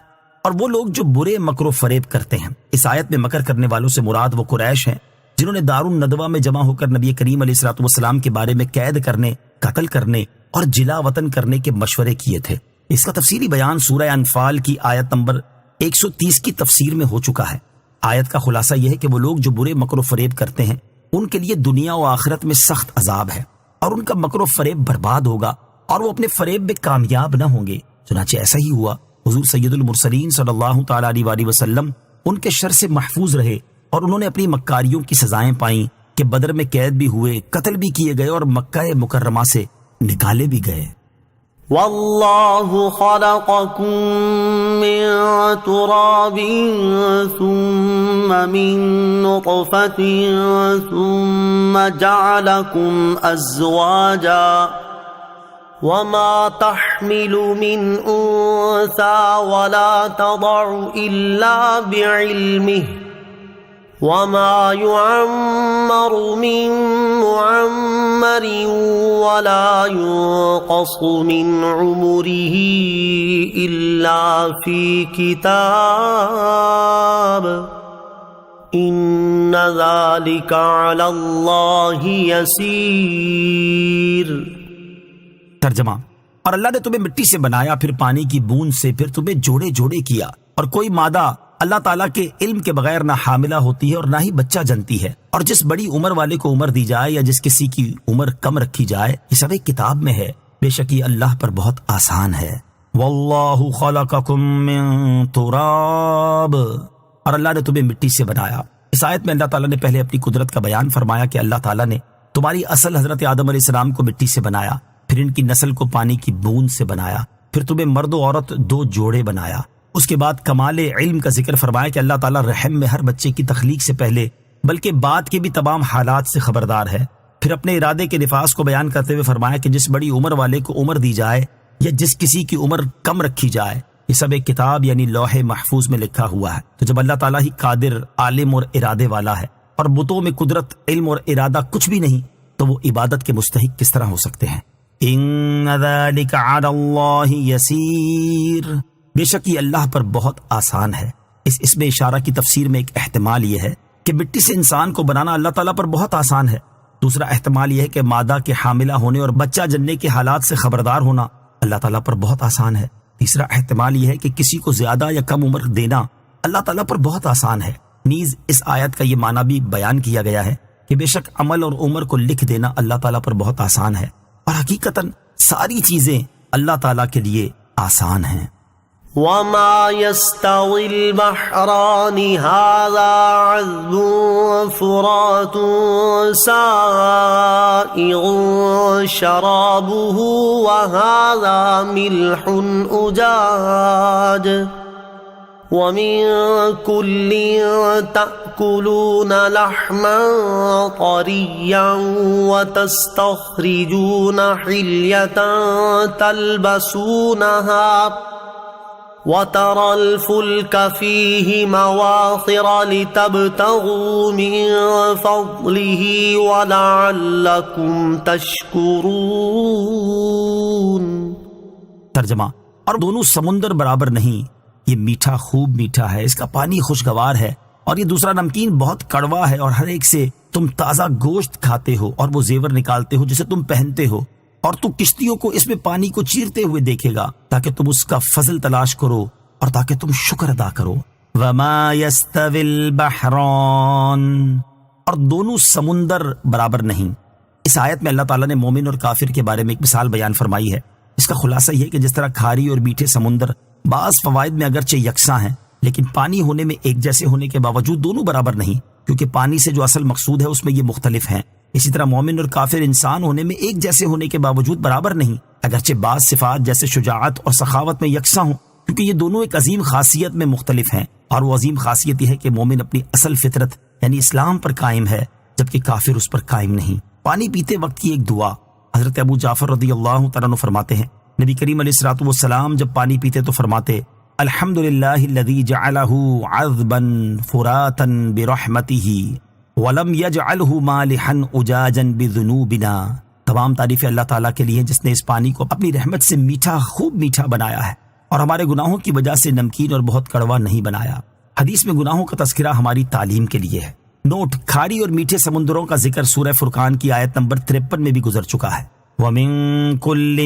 اور وہ لوگ جو برے مکر و فریب کرتے ہیں۔ اس آیت میں مکر کرنے والوں سے مراد وہ قریش ہیں جنہوں نے دار الندوہ میں جمع ہو کر نبی کریم علیہ الصلوۃ والسلام کے بارے میں قید کرنے، قتل کرنے اور جلا وطن کرنے کے مشورے کیے تھے۔ اس کا تفصیلی بیان سورہ انفال کی آیت نمبر 130 کی تفسیر میں ہو چکا ہے۔ آیت کا خلاصہ یہ ہے کہ وہ لوگ جو برے مکر و فریب کرتے ہیں ان کے لیے دنیا و آخرت میں سخت عذاب ہے، اور ان کا مکر و فریب برباد ہوگا اور وہ اپنے فریب میں کامیاب نہ ہوں گے۔ چنانچہ ایسا ہی ہوا۔ حضور سید المرسلین صلی اللہ تعالی علیہ وآلہ وسلم ان کے شر سے محفوظ رہے، اور انہوں نے اپنی مکاریوں کی سزائیں پائیں کہ بدر میں قید بھی ہوئے، قتل بھی کیے گئے اور مکہ مکرمہ سے نکالے بھی گئے۔ واللہ خلقکم من تراب ثم من نطفة ثم جعلکم ازواجا وما تحمل من انثى ولا تضع الا بعلمه وما يعمر من معمر ولا ينقص من عمره إلا في كتاب إن ذلك على الله يسير۔ ترجمہ، اور اللہ نے تمہیں مٹی سے بنایا، پھر پانی کی بوند سے، پھر تمہیں جوڑے جوڑے کیا، اور کوئی مادہ اللہ تعالیٰ کے علم کے بغیر نہ حاملہ ہوتی ہے اور نہ ہی بچہ جنتی ہے، اور جس بڑی عمر والے کو عمر دی جائے یا جس کسی کی عمر کم رکھی جائے، یہ سب ایک کتاب میں ہے۔ بے شک یہ اللہ پر بہت آسان ہے۔ واللہ خلقکم من تراب، اور اللہ نے تمہیں مٹی سے بنایا۔ اس آیت میں اللہ تعالیٰ نے پہلے اپنی قدرت کا بیان فرمایا کہ اللہ تعالیٰ نے تمہاری اصل حضرت آدم علیہ السلام کو مٹی سے بنایا، پھر ان کی نسل کو پانی کی بوند سے بنایا، پھر تمہیں مرد و عورت دو جوڑے بنایا۔ اس کے بعد کمال علم کا ذکر فرمایا کہ اللہ تعالیٰ رحم میں ہر بچے کی تخلیق سے پہلے بلکہ بعد کے بھی تمام حالات سے خبردار ہے۔ پھر اپنے ارادے کے نفاذ کو بیان کرتے ہوئے فرمایا کہ جس بڑی عمر والے کو عمر دی جائے یا جس کسی کی عمر کم رکھی جائے، یہ سب ایک کتاب یعنی لوح محفوظ میں لکھا ہوا ہے۔ تو جب اللہ تعالیٰ ہی قادر، عالم اور ارادے والا ہے اور بتوں میں قدرت، علم اور ارادہ کچھ بھی نہیں، تو وہ عبادت کے مستحق کس طرح ہو سکتے ہیں؟ ان ذلک علی اللہ یسیر، بے شک یہ اللہ پر بہت آسان ہے۔ اس میں اشارہ کی تفسیر میں ایک احتمال یہ ہے کہ مٹی سے انسان کو بنانا اللہ تعالیٰ پر بہت آسان ہے۔ دوسرا احتمال یہ ہے کہ مادہ کے حاملہ ہونے اور بچہ جننے کے حالات سے خبردار ہونا اللہ تعالیٰ پر بہت آسان ہے۔ تیسرا احتمال یہ ہے کہ کسی کو زیادہ یا کم عمر دینا اللہ تعالیٰ پر بہت آسان ہے۔ نیز اس آیت کا یہ معنی بھی بیان کیا گیا ہے کہ بے شک عمل اور عمر کو لکھ دینا اللہ تعالیٰ پر بہت آسان ہے، اور حقیقتاً ساری چیزیں اللہ تعالیٰ کے لیے آسان ہیں۔ وما يستوي البحران هذا عذب فرات سائغ شرابه وهذا ملح أجاج ومن كل تأكلون لحما طريا وتستخرجون حلية تلبسونها وَتَرَى الْفُلْكَ فِيهِ مَوَاخِرَ لِتَبْتَغُوا مِنْ فَضْلِهِ وَلَعَلَّكُمْ تَشْكُرُونَ۔ ترجمہ، اور دونوں سمندر برابر نہیں، یہ میٹھا خوب میٹھا ہے، اس کا پانی خوشگوار ہے، اور یہ دوسرا نمکین بہت کڑوا ہے، اور ہر ایک سے تم تازہ گوشت کھاتے ہو اور وہ زیور نکالتے ہو جسے تم پہنتے ہو، اور تو کشتیوں کو اس میں پانی کو چیرتے ہوئے دیکھے گا تاکہ تم اس کا فضل تلاش کرو اور تاکہ تم شکر ادا کرو۔ وما يستوي البحران، اور دونوں سمندر برابر نہیں۔ اس آیت میں اللہ تعالیٰ نے مومن اور کافر کے بارے میں ایک مثال بیان فرمائی ہے۔ اس کا خلاصہ یہ ہے کہ جس طرح کھاری اور میٹھے سمندر بعض فوائد میں اگرچہ یکساں ہیں، لیکن پانی ہونے میں ایک جیسے ہونے کے باوجود دونوں برابر نہیں، کیونکہ پانی سے جو اصل مقصود ہے اس میں یہ مختلف ہیں۔ اسی طرح مومن اور کافر انسان ہونے میں ایک جیسے ہونے کے باوجود برابر نہیں، اگرچہ بعض صفات جیسے شجاعت اور سخاوت میں یکساں ہوں، کیونکہ یہ دونوں ایک عظیم خاصیت میں مختلف ہیں، اور وہ عظیم خاصیت یہ ہے کہ مومن اپنی اصل فطرت یعنی اسلام پر قائم ہے، جبکہ کافر اس پر قائم نہیں۔ پانی پیتے وقت کی ایک دعا حضرت ابو جعفر رضی اللہ تعالیٰ عنہ فرماتے ہیں، نبی کریم علیہ الصلوۃ والسلام جب پانی پیتے تو فرماتے، الحمدللہ الذی جعلہ عذبا فراتا برحمتہ وَلَمْ يَجْعَلْهُ مَالِحًا أُجَاجًا بِذُنُوبِنَا، تمام تعریفیں اللہ تعالیٰ کے لیے جس نے اس پانی کو اپنی رحمت سے میٹھا خوب میٹھا بنایا ہے اور ہمارے گناہوں کی وجہ سے نمکین اور بہت کڑوا نہیں بنایا۔ حدیث میں گناہوں کا تذکرہ ہماری تعلیم کے لیے ہے۔ نوٹ، کھاری اور میٹھے سمندروں کا ذکر سورہ فرقان کی آیت نمبر 53 میں بھی گزر چکا ہے۔ وَمِن كُلٍّ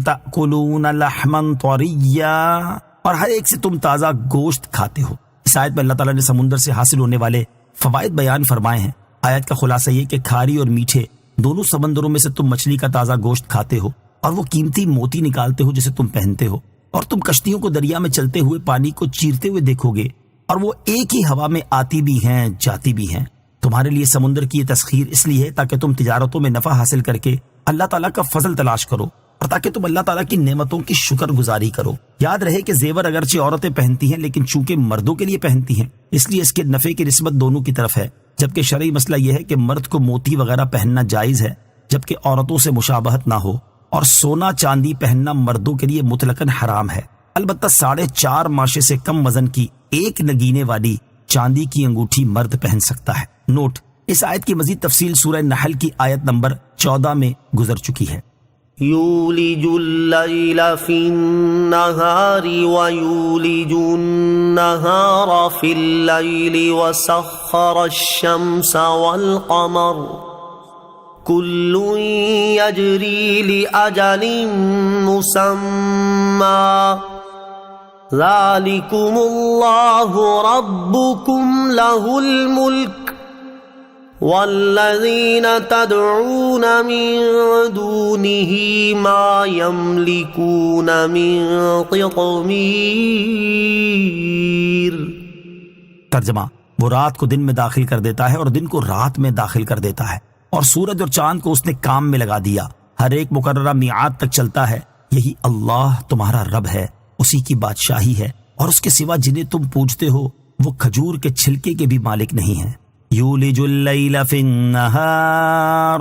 تَأْكُلُونَ لَحْمًا طَرِيًّا، اور ہر ایک سے تم تازہ گوشت کھاتے ہو۔ اس آیت میں اللہ تعالیٰ نے سمندر سے حاصل ہونے والے فوائد بیان فرمائے ہیں۔ آیت کا خلاصہ یہ کہ کھاری اور میٹھے دونوں سمندروں میں سے تم مچھلی کا تازہ گوشت کھاتے ہو، اور وہ قیمتی موتی نکالتے ہو جسے تم پہنتے ہو، اور تم کشتیوں کو دریا میں چلتے ہوئے پانی کو چیرتے ہوئے دیکھو گے، اور وہ ایک ہی ہوا میں آتی بھی ہیں جاتی بھی ہیں۔ تمہارے لیے سمندر کی یہ تسخیر اس لیے ہے تاکہ تم تجارتوں میں نفع حاصل کر کے اللہ تعالیٰ کا فضل تلاش کرو، اور تاکہ تم اللہ تعالیٰ کی نعمتوں کی شکر گزاری کرو۔ یاد رہے کہ زیور اگرچہ عورتیں پہنتی ہیں لیکن چونکہ مردوں کے لیے پہنتی ہیں، اس لیے اس کے نفع کی نسبت دونوں کی طرف ہے، جبکہ شرعی مسئلہ یہ ہے کہ مرد کو موتی وغیرہ پہننا جائز ہے جبکہ عورتوں سے مشابہت نہ ہو، اور سونا چاندی پہننا مردوں کے لیے مطلقاً حرام ہے۔ البتہ 4.5 ماشے سے کم وزن کی ایک نگینے والی چاندی کی انگوٹھی مرد پہن سکتا ہے۔ نوٹ، اس آیت کی مزید تفصیل سورہ نحل کی آیت نمبر 14 میں گزر چکی ہے۔ یولج اللیل فی النہار ویولج النہار فی اللیل وسخر الشمس والقمر کل یجری لأجل مسمى ذالکم اللہ ربکم لہ الملک والذین تدعون من دونه ما يملكون من قطمیر۔ ترجمہ، وہ رات کو دن میں داخل کر دیتا ہے اور دن کو رات میں داخل کر دیتا ہے، اور سورج اور چاند کو اس نے کام میں لگا دیا، ہر ایک مقررہ میعاد تک چلتا ہے۔ یہی اللہ تمہارا رب ہے، اسی کی بادشاہی ہے، اور اس کے سوا جنہیں تم پوجتے ہو وہ کھجور کے چھلکے کے بھی مالک نہیں ہیں۔ یولج اللیل فی النہار،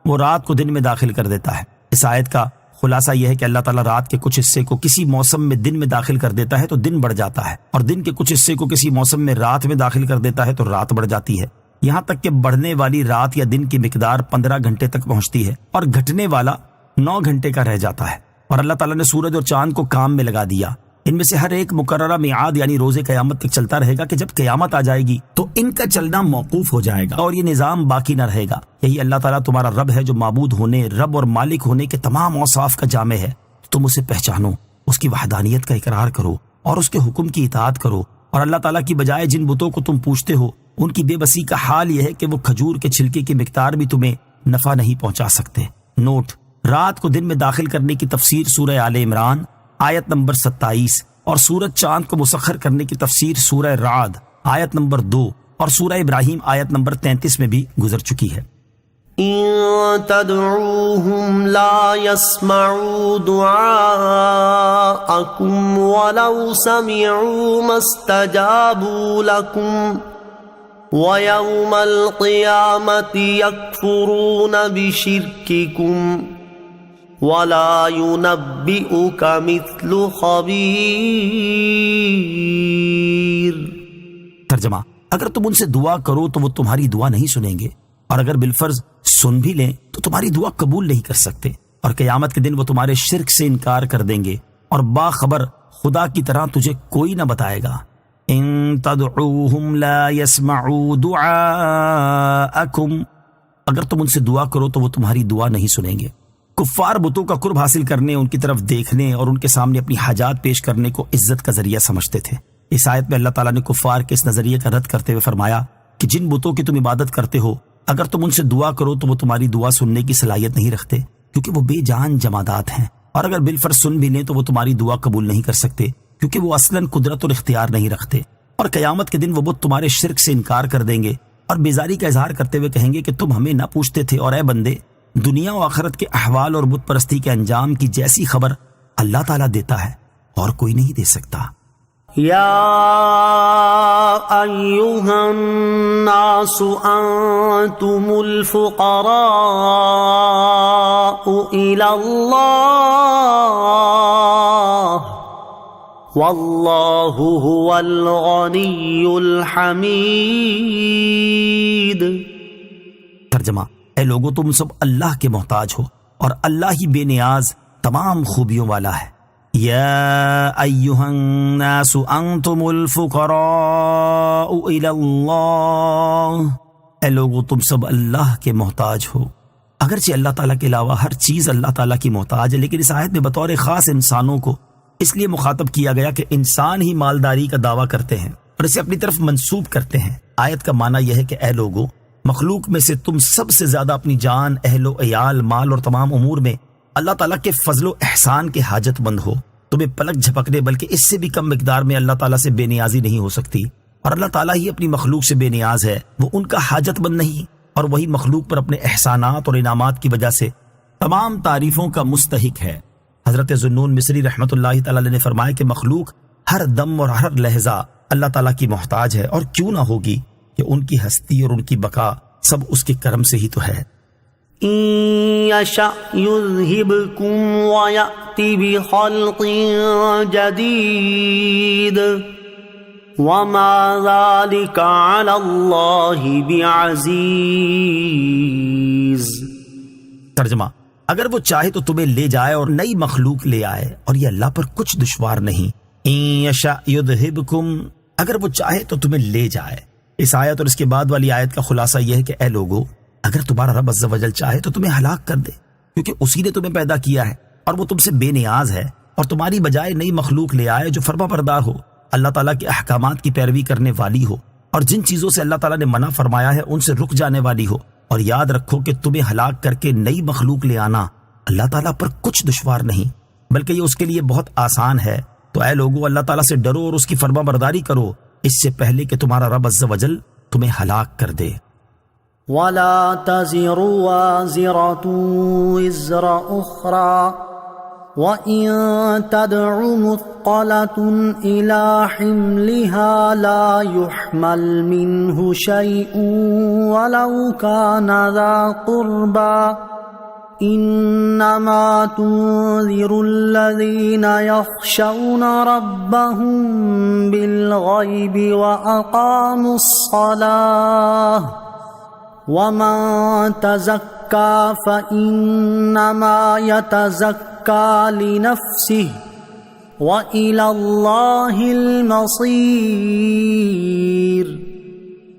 وہ رات کو دن میں داخل کر دیتا ہے۔ اس آیت کا خلاصہ یہ ہے کہ اللہ تعالیٰ رات کے کچھ حصے کو کسی موسم میں دن میں داخل کر دیتا ہے تو دن بڑھ جاتا ہے، اور دن کے کچھ حصے کو کسی موسم میں رات میں داخل کر دیتا ہے تو رات بڑھ جاتی ہے، یہاں تک کہ بڑھنے والی رات یا دن کی مقدار 15 گھنٹے تک پہنچتی ہے اور گھٹنے والا 9 گھنٹے کا رہ جاتا ہے۔ اور اللہ تعالیٰ نے سورج اور چاند کو کام میں لگا دیا، ان میں سے ہر ایک مقررہ میعاد یعنی روز قیامت تک چلتا رہے گا کہ جب قیامت آ جائے گی تو ان کا چلنا موقوف ہو جائے گا اور یہ نظام باقی نہ رہے گا۔ یہی اللہ تعالیٰ تمہارا رب ہے جو معبود ہونے، رب اور مالک ہونے کے تمام اوصاف کا جامع ہے۔ تم اسے پہچانو، اس کی وحدانیت کا اقرار کرو اور اس کے حکم کی اطاعت کرو، اور اللہ تعالیٰ کی بجائے جن بتوں کو تم پوجتے ہو ان کی بے بسی کا حال یہ ہے کہ وہ کھجور کے چھلکے کی مقدار بھی تمہیں نفع نہیں پہنچا سکتے۔ نوٹ: رات کو دن میں داخل کرنے کی تفسیر سورہ آل عمران آیت نمبر 27 اور سورج چاند کو مسخر کرنے کی تفسیر سورہ رعد آیت نمبر 2 اور سورہ ابراہیم آیت نمبر 33 میں بھی گزر چکی ہے۔ إن تدعوهم لا يسمعوا دعاءكم ولو سمعوا ما استجابوا لكم ويوم القيامة يكفرون بشرككم ولا ينبئك مثل خبير۔ ترجمہ: اگر تم ان سے دعا کرو تو وہ تمہاری دعا نہیں سنیں گے، اور اگر بالفرض سن بھی لیں تو تمہاری دعا قبول نہیں کر سکتے، اور قیامت کے دن وہ تمہارے شرک سے انکار کر دیں گے، اور باخبر خدا کی طرح تجھے کوئی نہ بتائے گا۔ ان تدعوهم لا يسمعوا دعاءكم، اگر تم ان سے دعا کرو تو وہ تمہاری دعا نہیں سنیں گے۔ کفار بتوں کا قرب حاصل کرنے، ان کی طرف دیکھنے اور ان کے سامنے اپنی حاجات پیش کرنے کو عزت کا ذریعہ سمجھتے تھے۔ اس آیت میں اللہ تعالیٰ نے کفار کے اس نظریے کا رد کرتے ہوئے فرمایا کہ جن بتوں کی تم عبادت کرتے ہو اگر تم ان سے دعا کرو تو وہ تمہاری دعا سننے کی صلاحیت نہیں رکھتے، کیونکہ وہ بے جان جمادات ہیں، اور اگر بالفرض سن بھی لیں تو وہ تمہاری دعا قبول نہیں کر سکتے، کیونکہ وہ اصلاً قدرت اور اختیار نہیں رکھتے، اور قیامت کے دن وہ بت تمہارے شرک سے انکار کر دیں گے اور بیزاری کا اظہار کرتے ہوئے کہیں گے کہ تم ہمیں نہ پوچھتے تھے، اور اے بندے، دنیا و آخرت کے احوال اور بت پرستی کے انجام کی جیسی خبر اللہ تعالیٰ دیتا ہے اور کوئی نہیں دے سکتا۔ یا ایہا الناس انتم الفقراء الی اللہ واللہ هو الغنی الحمید۔ ترجمہ: اے لوگو، تم سب اللہ کے محتاج ہو اور اللہ ہی بے نیاز تمام خوبیوں والا ہے۔ یا ایہا الناس انتم الفقراء الی اللہ، اے لوگو تم سب اللہ کے محتاج ہو۔ اگرچہ اللہ تعالیٰ کے علاوہ ہر چیز اللہ تعالیٰ کی محتاج ہے، لیکن اس آیت میں بطور خاص انسانوں کو اس لیے مخاطب کیا گیا کہ انسان ہی مالداری کا دعویٰ کرتے ہیں اور اسے اپنی طرف منسوب کرتے ہیں۔ آیت کا معنی یہ ہے کہ اے لوگو، مخلوق میں سے تم سب سے زیادہ اپنی جان، اہل و عیال، مال اور تمام امور میں اللہ تعالیٰ کے فضل و احسان کے حاجت مند ہو۔ تمہیں پلک جھپکنے بلکہ اس سے بھی کم مقدار میں اللہ تعالیٰ سے بے نیازی نہیں ہو سکتی، اور اللہ تعالیٰ ہی اپنی مخلوق سے بے نیاز ہے، وہ ان کا حاجت مند نہیں، اور وہی مخلوق پر اپنے احسانات اور انعامات کی وجہ سے تمام تعریفوں کا مستحق ہے۔ حضرت ذوالنون مصری رحمۃ اللہ تعالی نے فرمایا کہ مخلوق ہر دم اور ہر لہجہ اللہ تعالیٰ کی محتاج ہے، اور کیوں نہ ہوگی کہ ان کی ہستی اور ان کی بقا سب اس کے کرم سے ہی تو ہے۔ إن يشأ يذهبكم ويأتي بخلق جديد وما ذلك على الله بعزيز۔ ترجمہ: اگر وہ چاہے تو تمہیں لے جائے اور نئی مخلوق لے آئے، اور یہ اللہ پر کچھ دشوار نہیں۔ إن يشأ يذهبكم، اگر وہ چاہے تو تمہیں لے جائے۔ اس آیت اور اس کے بعد والی آیت کا خلاصہ یہ ہے کہ اے لوگو، اگر تمہارا رب عز و جل چاہے تو تمہیں ہلاک کر دے، کیونکہ اسی نے تمہیں پیدا کیا ہے اور وہ تم سے بے نیاز ہے، اور تمہاری بجائے نئی مخلوق لے آئے جو فرما بردار ہو، اللہ تعالیٰ کے احکامات کی پیروی کرنے والی ہو، اور جن چیزوں سے اللہ تعالیٰ نے منع فرمایا ہے ان سے رک جانے والی ہو۔ اور یاد رکھو کہ تمہیں ہلاک کر کے نئی مخلوق لے آنا اللہ تعالیٰ پر کچھ دشوار نہیں، بلکہ یہ اس کے لیے بہت آسان ہے۔ تو اے لوگو، اللہ تعالیٰ سے ڈرو اور اس کی فرما برداری کرو اس سے پہلے کہ تمہارا رب عز و جل تمہیں ہلاک کر دے۔ ولا تزر وازرة وزر أخرى وإن تدع مثقلة إلى حملها لا يحمل منه شيء ولو كان ذا قربى انما تنذر الذین یخشون ربهم بالغیب واقاموا الصلاة ومن تزکا فانما یتزکا لنفسه وإلى اللہ المصیر۔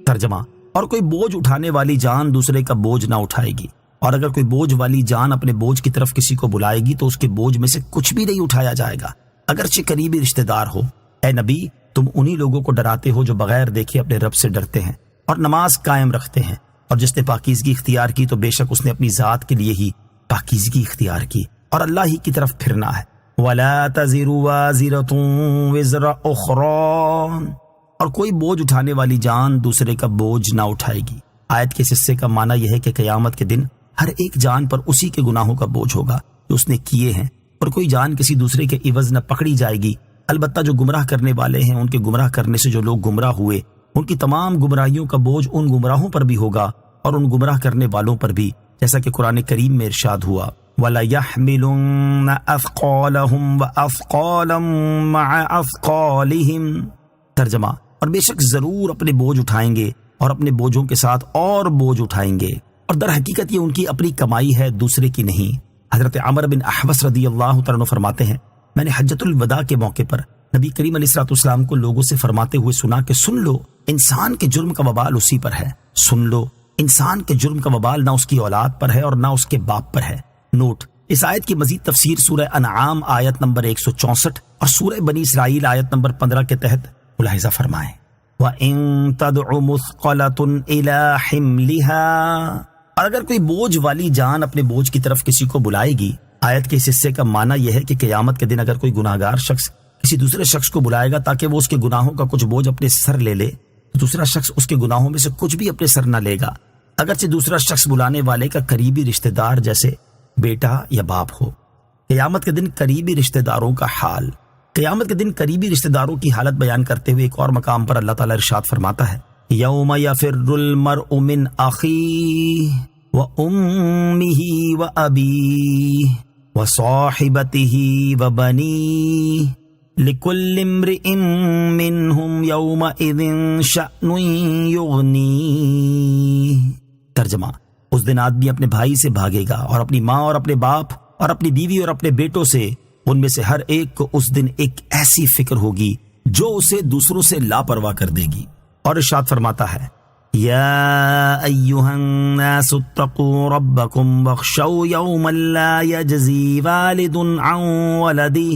ترجمہ، اور کوئی بوجھ اٹھانے والی جان دوسرے کا بوجھ نہ اٹھائے گی، اور اگر کوئی بوجھ والی جان اپنے بوجھ کی طرف کسی کو بلائے گی تو اس کے بوجھ میں سے کچھ بھی نہیں اٹھایا جائے گا، اگرچہ قریبی رشتہ دار ہو۔ اے نبی، تم انہی لوگوں کو ڈراتے ہو جو بغیر دیکھے اپنے رب سے ڈرتے ہیں اور نماز قائم رکھتے ہیں، اور جس نے پاکیزگی اختیار کی تو بے شک اس نے اپنی ذات کے لیے ہی پاکیزگی اختیار کی، اور اللہ ہی کی طرف پھرنا ہے۔ وَلَا تَزِرُ وَازِرَةٌ وِزْرَ أُخْرَىٰ، اور کوئی بوجھ اٹھانے والی جان دوسرے کا بوجھ نہ اٹھائے گی۔ آیت کے اس حصے کا معنی یہ ہے کہ قیامت کے دن ہر ایک جان پر اسی کے گناہوں کا بوجھ ہوگا جو اس نے کیے ہیں، اور کوئی جان کسی دوسرے کے عوض نہ پکڑی جائے گی، البتہ جو گمراہ کرنے والے ہیں ان کے گمراہ کرنے سے جو لوگ گمراہ ہوئے ان کی تمام گمراہیوں کا بوجھ ان گمراہوں پر بھی ہوگا اور ان گمراہ کرنے والوں پر بھی، جیسا کہ قرآن کریم میں ارشاد ہوا وَلَيَحْمِلُنَّ أَثْقَالَهُمْ وَأَثْقَالًا مَعَ أَثْقَالِهِمْ۔ ترجمہ، اور بے شک ضرور اپنے بوجھ اٹھائیں گے اور اپنے بوجھوں کے ساتھ اور بوجھ اٹھائیں گے، اور در حقیقت یہ ان کی اپنی کمائی ہے، دوسرے کی نہیں۔ حضرت عمر بن احوص رضی اللہ تعالیٰ عنہ فرماتے ہیں، میں نے حجۃ الوداع کے موقع پر نبی کریم علیہ السلام کو لوگوں سے فرماتے ہوئے سنا کہ سن لو، انسان کے جرم کا وبال اسی پر ہے، سن لو، انسان کے جرم کا وبال نہ اس کی اولاد پر ہے اور نہ اس کے باپ پر ہے۔ نوٹ، اس آیت کی مزید تفسیر سورہ انعام آیت نمبر 164 اور سورہ بنی اسرائیل آیت نمبر 15 کے تحت ملاحظہ فرمائیں۔ وَإِن تَدْعُ مُثْقَلَةٌ إِلَى حِمْلِهَا، اور اگر کوئی بوجھ والی جان اپنے بوجھ کی طرف کسی کو بلائے گی۔ آیت کے اس حصے کا معنی یہ ہے کہ قیامت کے دن اگر کوئی گناہگار شخص کسی دوسرے شخص کو بلائے گا تاکہ وہ اس کے گناہوں کا کچھ بوجھ اپنے سر لے لے، تو دوسرا شخص اس کے گناہوں میں سے کچھ بھی اپنے سر نہ لے گا، اگرچہ دوسرا شخص بلانے والے کا قریبی رشتہ دار جیسے بیٹا یا باپ ہو۔ قیامت کے دن قریبی رشتہ داروں کا حال، قیامت کے دن قریبی رشتہ داروں کی حالت بیان کرتے ہوئے ایک اور مقام پر اللہ تعالیٰ ارشاد فرماتا ہے یوم یفر المرء من اخیہ وامہ وابیہ وصاحبتہ وبنیہ لکل امرئ منہم یومئذ شأن یغنیہ۔ ترجمہ، اس دن آدمی اپنے بھائی سے بھاگے گا اور اپنی ماں اور اپنے باپ اور اپنی بیوی اور اپنے بیٹوں سے، ان میں سے ہر ایک کو اس دن ایک ایسی فکر ہوگی جو اسے دوسروں سے لاپرواہ کر دے گی۔ اور ارشاد فرماتا ہے یا ایھا الناس اتقوا ربکم واخشوا یوما لا یجزی والد عن ولدہ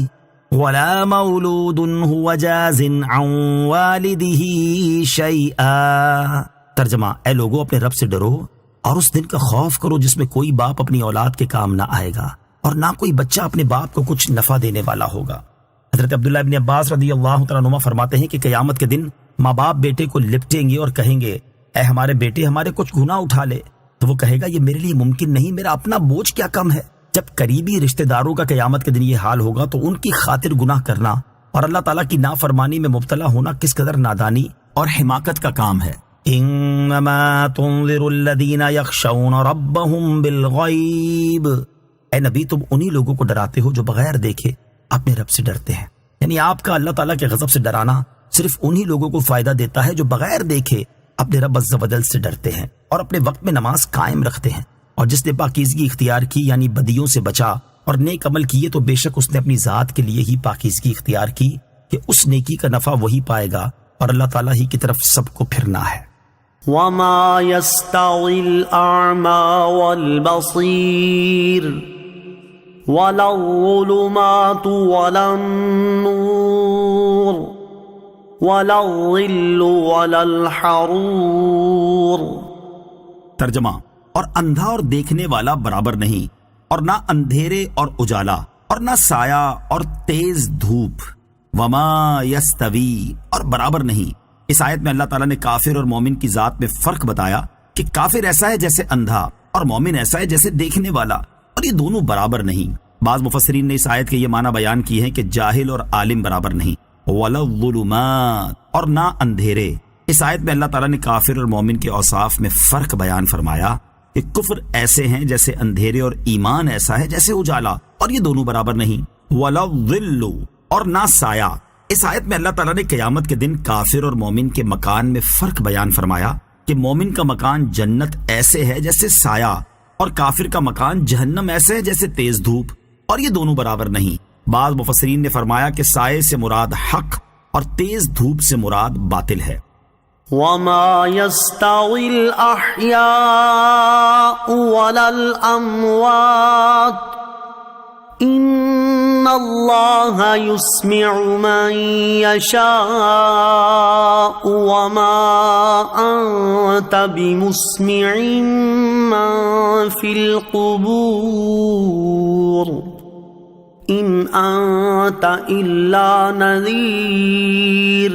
ولا مولود هو جاز عن والدہ شیئا۔ ترجمہ، اے لوگو اپنے رب سے ڈرو اور اس دن کا خوف کرو جس میں کوئی باپ اپنی اولاد کے کام نہ آئے گا اور نہ کوئی بچہ اپنے باپ کو کچھ نفع دینے والا ہوگا۔ حضرت عبداللہ ابن عباس رضی اللہ تعالیٰ عنہ فرماتے ہیں کہ قیامت کے دن ماں باپ بیٹے کو لپٹیں گے اور کہیں گے اے ہمارے بیٹے ہمارے کچھ گناہ اٹھا لے، تو وہ کہے گا یہ میرے لیے ممکن نہیں، میرا اپنا بوجھ کیا کم ہے۔ جب قریبی رشتہ داروں کا قیامت کے دن یہ حال ہوگا تو ان کی خاطر گناہ کرنا اور اللہ تعالیٰ کی نافرمانی میں مبتلا ہونا کس قدر نادانی اور حماقت کا کام ہے۔ انما تنذر الذین یخشون ربهم بالغیب، اے نبی تم انہی لوگوں کو ڈراتے ہو جو بغیر دیکھے اپنے رب سے ڈرتے ہیں، یعنی آپ کا اللہ تعالیٰ کے غضب سے ڈرانا صرف انہی لوگوں کو فائدہ دیتا ہے جو بغیر دیکھے اپنے رب عز و جل سے ڈرتے ہیں اور اپنے وقت میں نماز قائم رکھتے ہیں، اور جس نے پاکیزگی اختیار کی یعنی بدیوں سے بچا اور نیک عمل کیے تو بے شک اس نے اپنی ذات کے لیے ہی پاکیزگی اختیار کی کہ اس نیکی کا نفع وہی پائے گا اور اللہ تعالیٰ ہی کی طرف سب کو پھرنا ہے۔ وما يستوي الأعمى والبصير ولا الظلمات ولا النور ولا الظل ولا الحرور۔ ترجمہ، اور اندھا اور دیکھنے والا برابر نہیں، اور نہ اندھیرے اور اجالا، اور نہ سایہ اور تیز دھوپ۔ وما یستوی، اور برابر نہیں۔ اس آیت میں اللہ تعالیٰ نے کافر اور مومن کی ذات میں فرق بتایا کہ کافر ایسا ہے جیسے اندھا اور مومن ایسا ہے جیسے دیکھنے والا، اور یہ دونوں برابر نہیں۔ بعض مفسرین نے اس آیت کے یہ معنی بیان کیے ہیں کہ جاہل اور عالم برابر نہیں، ولا الظلمات، اور نہ اندھیرے۔ اس آیت میں اللہ تعالیٰ نے کافر اور مومن کے اوصاف میں فرق بیان فرمایا کہ کفر ایسے ہیں جیسے اندھیرے اور ایمان ایسا ہے جیسے اجالا، اور یہ دونوں برابر نہیں۔ وَلَا الظِّلُّ، اور نہ سایہ۔ اس آیت میں اللہ تعالیٰ نے قیامت کے دن کافر اور مومن کے مکان میں فرق بیان فرمایا کہ مومن کا مکان جنت ایسے ہے جیسے سایہ، اور کافر کا مکان جہنم ایسے ہے جیسے تیز دھوپ، اور یہ دونوں برابر نہیں۔ بعض مفسرین نے فرمایا کہ سائے سے مراد حق اور تیز دھوپ سے مراد باطل ہے۔ وما يستوي الأحياء ولا الأموات إن الله يسمع من يشاء وما أنت بمسمع من في القبور إن أنت إلا نذير۔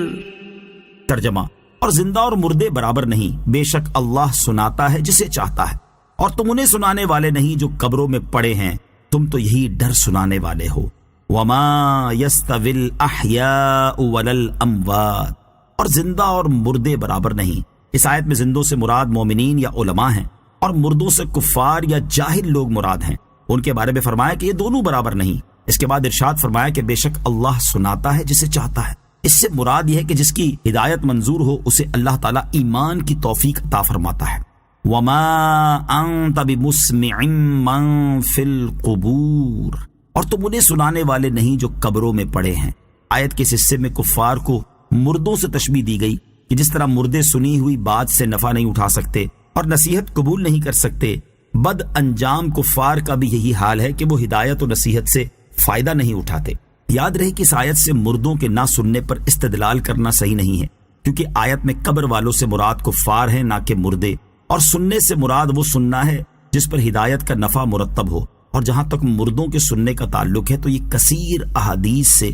ترجمہ، اور زندہ اور مردے برابر نہیں، بے شک اللہ سناتا ہے جسے چاہتا ہے، اور تم انہیں سنانے والے نہیں جو قبروں میں پڑے ہیں، تم تو یہی ڈر سنانے والے ہو۔ وما يستوي الأحياء ولا الأموات، اور زندہ اور مردے برابر نہیں۔ اس آیت میں زندوں سے مراد مومنین یا علماء ہیں، اور مردوں سے کفار یا جاہل لوگ مراد ہیں۔ ان کے بارے میں فرمایا کہ یہ دونوں برابر نہیں۔ اس کے بعد ارشاد فرمایا کہ بے شک اللہ سناتا ہے جسے چاہتا ہے۔ اس سے مراد یہ ہے کہ جس کی ہدایت منظور ہو اسے اللہ تعالیٰ ایمان کی توفیق عطا فرماتا ہے۔ وما انت بمسمع من فی القبور، اور تم انہیں سنانے والے نہیں جو قبروں میں پڑے ہیں۔ آیت کے اس حصے میں کفار کو مردوں سے تشبیہ دی گئی کہ جس طرح مردے سنی ہوئی بات سے نفع نہیں اٹھا سکتے اور نصیحت قبول نہیں کر سکتے، بد انجام کفار کا بھی یہی حال ہے کہ وہ ہدایت و نصیحت سے فائدہ نہیں اٹھاتے۔ یاد رہے کہ اس آیت سے مردوں کے نہ سننے پر استدلال کرنا صحیح نہیں ہے، کیونکہ آیت میں قبر والوں سے مراد کفار ہیں نہ کہ مردے، اور سننے سے مراد وہ سننا ہے جس پر ہدایت کا نفع مرتب ہو، اور جہاں تک مردوں کے سننے کا تعلق ہے تو یہ کثیر احادیث سے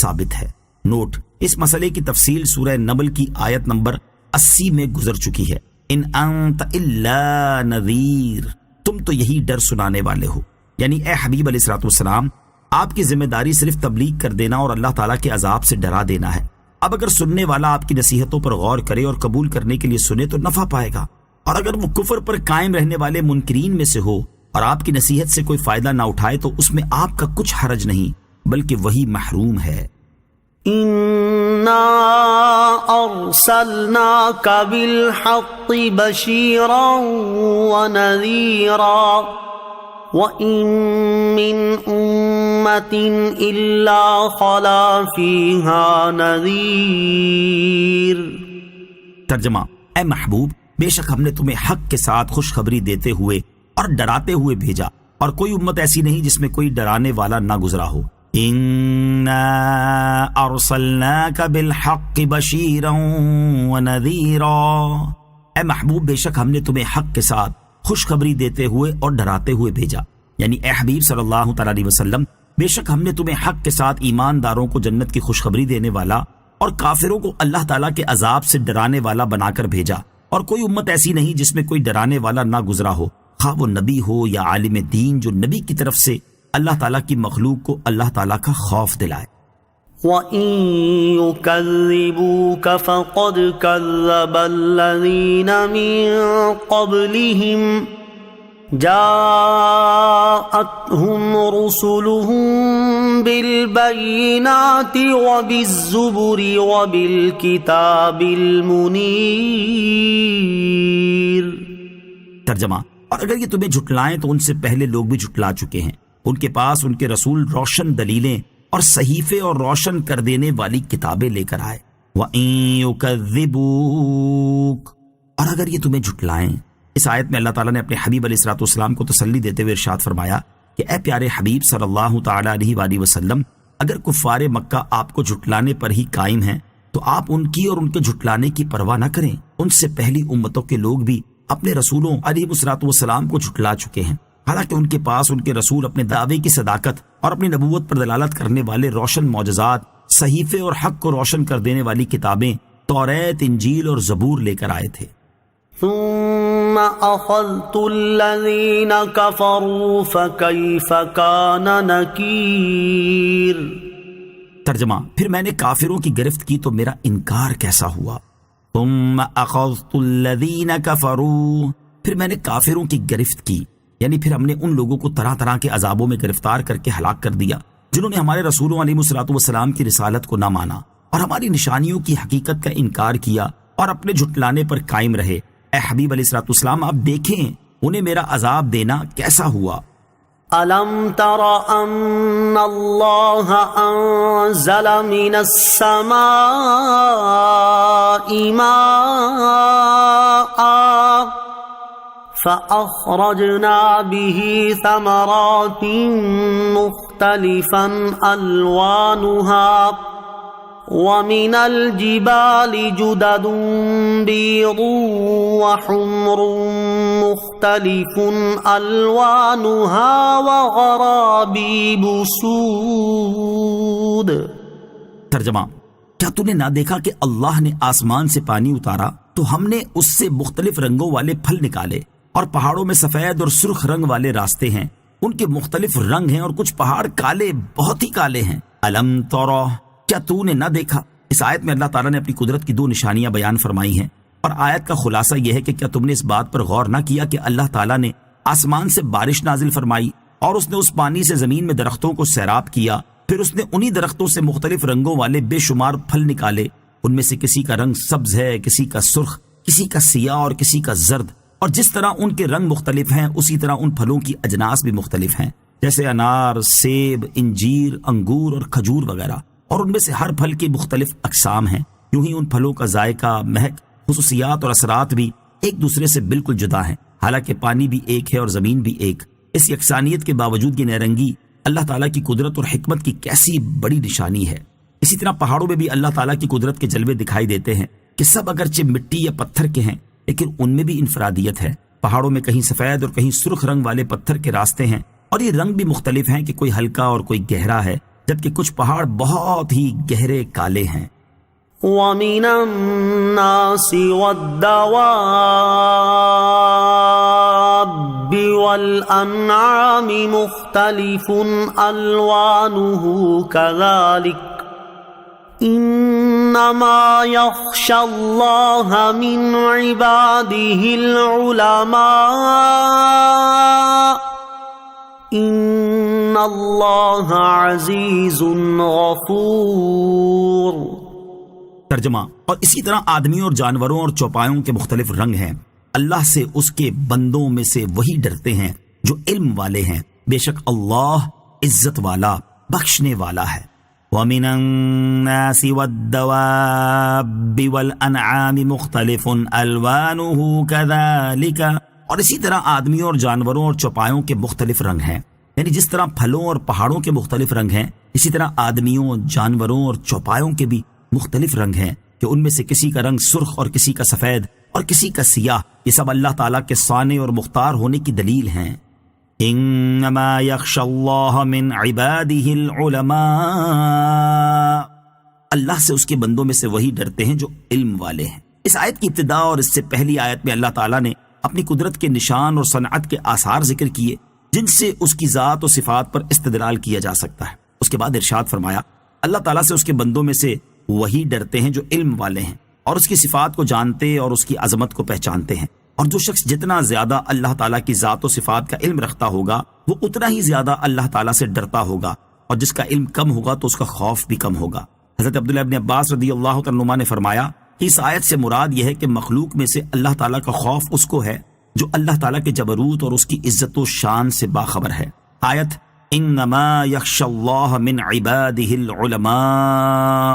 ثابت ہے۔ نوٹ: اس مسئلے کی تفصیل سورہ نمل کی آیت نمبر 80 میں گزر چکی ہے۔ ان انت الا نذیر، تم تو یہی ڈر سنانے والے ہو، یعنی اے حبیب علیہ الصلوۃ والسلام، آپ کی ذمہ داری صرف تبلیغ کر دینا اور اللہ تعالیٰ کے عذاب سے ڈرا دینا ہے۔ اب اگر سننے والا آپ کی نصیحتوں پر غور کرے اور قبول کرنے کے لیے سنے تو نفع پائے گا، اور اگر وہ کفر پر قائم رہنے والے منکرین میں سے ہو اور آپ کی نصیحت سے کوئی فائدہ نہ اٹھائے تو اس میں آپ کا کچھ حرج نہیں، بلکہ وہی محروم ہے۔ إِنَّا أَرْسَلْنَاكَ بِالْحَقِّ بَشِيرًا وَنَذِيرًا وَإِن مِّنْ أُمَّةٍ إِلَّا خَلَا فِيهَا نَذِيرٌ۔ ترجمہ: اے محبوب، بے شک ہم نے تمہیں حق کے ساتھ خوشخبری دیتے ہوئے اور ڈراتے ہوئے بھیجا، اور کوئی امت ایسی نہیں جس میں کوئی ڈرانے والا نہ گزرا ہو۔ اِنَّا أَرْسَلْنَاكَ بِالْحَقِّ بَشِيرًا وَنَذِيرًا، اے محبوب، بے شک ہم نے تمہیں حق کے ساتھ خوشخبری دیتے ہوئے اور ڈراتے ہوئے بھیجا، یعنی اے حبیب صلی اللہ تعالیٰ علیہ وسلم، بے شک ہم نے تمہیں حق کے ساتھ ایمانداروں کو جنت کی خوشخبری دینے والا اور کافروں کو اللہ تعالیٰ کے عذاب سے ڈرانے والا بنا کر بھیجا، اور کوئی امت ایسی نہیں جس میں کوئی ڈرانے والا نہ گزرا ہو، خواہ وہ نبی ہو یا عالم دین جو نبی کی طرف سے اللہ تعالیٰ کی مخلوق کو اللہ تعالیٰ کا خوف دلائے۔ وَإِن يُكَذِّبُوكَ فَقَدْ كَذَّبَ الَّذِينَ مِن قَبْلِهِمْ جَاءَتْهُمْ رُسُلُهُم بِالْبَيِّنَاتِ وَبِالزُّبُرِ وَبِالْكِتَابِ الْمُنِيرِ۔ ترجمہ: اور اگر یہ تمہیں جھٹلائیں تو ان سے پہلے لوگ بھی جھٹلا چکے ہیں، ان کے پاس ان کے رسول روشن دلیلیں اور صحیفے اور روشن کر دینے والی کتابیں لے کر آئے۔ وَإِن يُكَذِّبُوكَ، اور اگر یہ تمہیں جھٹلائیں۔ اس آیت میں اللہ تعالیٰ نے اپنے حبیب علیہ الصلوۃ والسلام کو تسلی دیتے ہوئے ارشاد فرمایا کہ اے پیارے حبیب صلی اللہ تعالیٰ علیہ وآلہ وسلم، اگر کفار مکہ آپ کو جھٹلانے پر ہی قائم ہیں تو آپ ان کی اور ان کے جھٹلانے کی پرواہ نہ کریں۔ ان سے پہلی امتوں کے لوگ بھی اپنے رسولوں علیہ الصلوۃ والسلام کو جھٹلا چکے ہیں، حالانکہ ان کے پاس ان کے رسول اپنے دعوے کی صداقت اور اپنی نبوت پر دلالت کرنے والے روشن معجزات، صحیفے اور حق کو روشن کر دینے والی کتابیں توریت، انجیل اور زبور لے کر آئے تھے۔ ثم أخذت الذين كفروا فكيف كان نكير۔ ترجمہ: پھر میں نے کافروں کی گرفت کی تو میرا انکار کیسا ہوا۔ ثم اخذت الذين كفروا، پھر میں نے کافروں کی گرفت کی، یعنی پھر ہم نے ان لوگوں کو طرح طرح کے عذابوں میں گرفتار کر کے ہلاک کر دیا جنہوں نے ہمارے رسولوں علیہ الصلوۃ والسلام کی رسالت کو نہ مانا اور ہماری نشانیوں کی حقیقت کا انکار کیا اور اپنے جھٹلانے پر قائم رہے۔ اے حبیب علیہ الصلوۃ والسلام، آپ دیکھیں انہیں میرا عذاب دینا کیسا ہوا۔ أَلَمْ تَرَ أَنَّ اللَّهَ أَنزَلَ مِنَ السَّمَاءِ مَاءً فَأَخْرَجْنَا بِهِ ثَمَرَاتٍ مُخْتَلِفًا أَلْوَانُهَا وَمِنَ الْجِبَالِ جُدَدٌ بِيضٌ وَحُمْرٌ مُخْتَلِفٌ أَلْوَانُهَا وَغَرَابِيبُ سُودٌ۔ ترجمہ، کیا تو نے نہ دیکھا کہ اللہ نے آسمان سے پانی اتارا تو ہم نے اس سے مختلف رنگوں والے پھل نکالے، اور پہاڑوں میں سفید اور سرخ رنگ والے راستے ہیں، ان کے مختلف رنگ ہیں، اور کچھ پہاڑ کالے، بہت ہی کالے ہیں۔ الم ترى، کیا تو نے نہ دیکھا؟ اس آیت میں اللہ تعالیٰ نے اپنی قدرت کی 2 نشانیاں بیان فرمائی ہیں، اور آیت کا خلاصہ یہ ہے کہ کیا تم نے اس بات پر غور نہ کیا کہ اللہ تعالیٰ نے آسمان سے بارش نازل فرمائی اور اس نے اس پانی سے زمین میں درختوں کو سیراب کیا، پھر اس نے انہی درختوں سے مختلف رنگوں والے بے شمار پھل نکالے، ان میں سے کسی کا رنگ سبز ہے، کسی کا سرخ، کسی کا سیاہ اور کسی کا زرد، اور جس طرح ان کے رنگ مختلف ہیں اسی طرح ان پھلوں کی اجناس بھی مختلف ہیں، جیسے انار، سیب، انجیر، انگور اور کھجور وغیرہ، اور ان میں سے ہر پھل کی مختلف اقسام ہیں۔ یوں ہی ان پھلوں کا ذائقہ، مہک، خصوصیات اور اثرات بھی ایک دوسرے سے بالکل جدا ہیں، حالانکہ پانی بھی ایک ہے اور زمین بھی ایک۔ اس یکسانیت کے باوجود یہ نرنگی اللہ تعالیٰ کی قدرت اور حکمت کی کیسی بڑی نشانی ہے۔ اسی طرح پہاڑوں میں بھی اللہ تعالیٰ کی قدرت کے جلوے دکھائی دیتے ہیں کہ سب اگرچہ مٹی یا پتھر کے ہیں لیکن ان میں بھی انفرادیت ہے۔ پہاڑوں میں کہیں سفید اور کہیں سرخ رنگ والے پتھر کے راستے ہیں، اور یہ رنگ بھی مختلف ہیں کہ کوئی ہلکا اور کوئی گہرا ہے، جبکہ کچھ پہاڑ بہت ہی گہرے کالے ہیں۔ وَمِنَ النَّاسِ وَالدَّوَابِّ وَالْأَنْعَامِ مُخْتَلِفٌ أَلْوَانُهُ كَذَلِكَ إِنَّمَا يَخْشَى اللَّهَ مِنْ عِبَادِهِ الْعُلَمَاءُ إِنَّ اللَّهَ عَزِيزٌ غَفُورٌ۔ ترجمہ، اور اسی طرح آدمیوں اور جانوروں اور چوپایوں کے مختلف رنگ ہیں، اللہ سے اس کے بندوں میں سے وہی ڈرتے ہیں جو علم والے ہیں، بے شک اللہ عزت والا، بخشنے والا ہے۔ وَمِنَ النَّاسِ وَالدَّوَابِّ وَالْأَنْعَامِ مُخْتَلِفٌ أَلْوَانُهُ كَذَلِكَ، اور اسی طرح آدمیوں اور جانوروں اور چوپایوں کے مختلف رنگ ہیں، یعنی جس طرح پھلوں اور پہاڑوں کے مختلف رنگ ہیں اسی طرح آدمیوں، جانوروں اور چوپایوں کے بھی مختلف رنگ ہیں کہ ان میں سے کسی کا رنگ سرخ اور کسی کا سفید اور کسی کا سیاہ۔ یہ سب اللہ تعالیٰ کے صانع اور مختار ہونے کی دلیل ہیں۔ انما یخشی اللہ من عبادہ العلماء، اللہ سے اس کے بندوں میں سے وہی ڈرتے ہیں جو علم والے ہیں۔ اس آیت کی ابتدا اور اس سے پہلی آیت میں اللہ تعالیٰ نے اپنی قدرت کے نشان اور صنعت کے آثار ذکر کیے جن سے اس کی ذات و صفات پر استدلال کیا جا سکتا ہے۔ اس کے بعد ارشاد فرمایا، اللہ تعالیٰ سے اس کے بندوں میں سے وہی ڈرتے ہیں جو علم والے ہیں اور اس کی صفات کو جانتے اور اس کی عظمت کو پہچانتے ہیں، اور جو شخص جتنا زیادہ اللہ تعالیٰ کی ذات و صفات کا علم رکھتا ہوگا وہ اتنا ہی زیادہ اللہ تعالیٰ سے ڈرتا ہوگا، اور جس کا علم کم ہوگا تو اس کا خوف بھی کم ہوگا۔ حضرت عبداللہ ابن عباس رضی اللہ عنہما نے فرمایا کہ اس آیت سے مراد یہ ہے کہ مخلوق میں سے اللہ تعالیٰ کا خوف اس کو ہے جو اللہ تعالیٰ کے جبروت اور اس کی عزت و شان سے باخبر ہے۔ آیت انما یخشی اللہ من عبادہ العلماء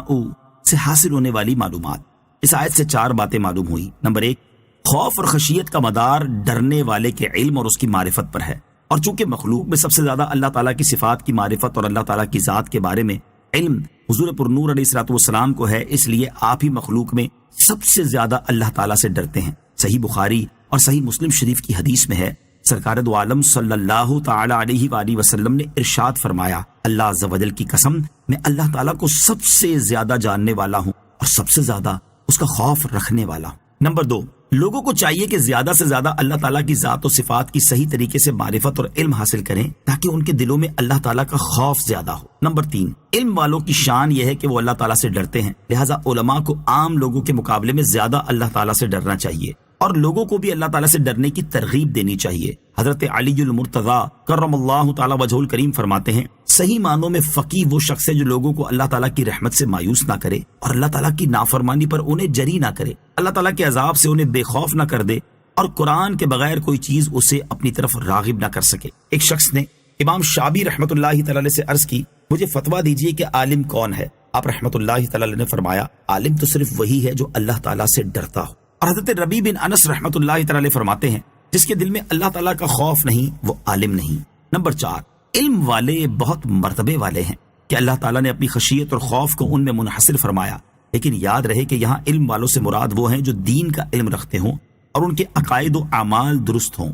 سے حاصل ہونے والی معلومات۔ اس آیت سے 4 باتیں معلوم ہوئی۔ نمبر 1، خوف اور خشیت کا مدار ڈرنے والے کے علم اور اس کی معرفت پر ہے، اور چونکہ مخلوق میں سب سے زیادہ اللہ تعالیٰ کی صفات کی معرفت اور اللہ تعالیٰ کی ذات کے بارے میں علم حضور پرنور علیہ الصلوۃ والسلام کو ہے، اس لیے آپ ہی مخلوق میں سب سے زیادہ اللہ تعالیٰ سے ڈرتے ہیں۔ صحیح بخاری اور صحیح مسلم شریف کی حدیث میں ہے، سرکار دو عالم صلی اللہ تعالی علیہ وآلہ وسلم نے ارشاد فرمایا، اللہ عز و جل کی قسم، میں اللہ تعالیٰ کو سب سے زیادہ جاننے والا ہوں اور سب سے زیادہ اس کا خوف رکھنے والا ہوں۔ نمبر 2، لوگوں کو چاہیے کہ زیادہ سے زیادہ اللہ تعالیٰ کی ذات و صفات کی صحیح طریقے سے معرفت اور علم حاصل کریں تاکہ ان کے دلوں میں اللہ تعالیٰ کا خوف زیادہ ہو۔ نمبر 3، علم والوں کی شان یہ ہے کہ وہ اللہ تعالیٰ سے ڈرتے ہیں، لہٰذا علماء کو عام لوگوں کے مقابلے میں زیادہ اللہ تعالیٰ سے ڈرنا چاہیے۔ اور لوگوں کو بھی اللہ تعالیٰ سے ڈرنے کی ترغیب دینی چاہیے۔ حضرت علی المرتضیٰ کرم اللہ تعالیٰ وجہہ الکریم فرماتے ہیں، صحیح معنوں میں فقیہ وہ شخص ہے جو لوگوں کو اللہ تعالیٰ کی رحمت سے مایوس نہ کرے اور اللہ تعالیٰ کی نافرمانی پر انہیں جری نہ کرے، اللہ تعالیٰ کے عذاب سے انہیں بے خوف نہ کر دے اور قرآن کے بغیر کوئی چیز اسے اپنی طرف راغب نہ کر سکے۔ ایک شخص نے امام شابی رحمۃ اللہ تعالی علیہ سے عرض کی، مجھے فتویٰ دیجیے کہ عالم کون ہے؟ آپ رحمۃ اللہ تعالی علیہ نے فرمایا، عالم تو صرف وہی ہے جو اللہ تعالیٰ سے ڈرتا ہو۔ اور حضرت ربیع بن انس رحمۃ اللہ تعالی علیہ فرماتے ہیں، جس کے دل میں اللہ تعالیٰ کا خوف نہیں وہ عالم نہیں۔ نمبر 4، علم والے بہت مرتبے والے ہیں کہ اللہ تعالیٰ نے اپنی خشیت اور خوف کو ان میں منحصر فرمایا، لیکن یاد رہے کہ یہاں علم والوں سے مراد وہ ہیں جو دین کا علم رکھتے ہوں اور ان کے عقائد و اعمال درست ہوں۔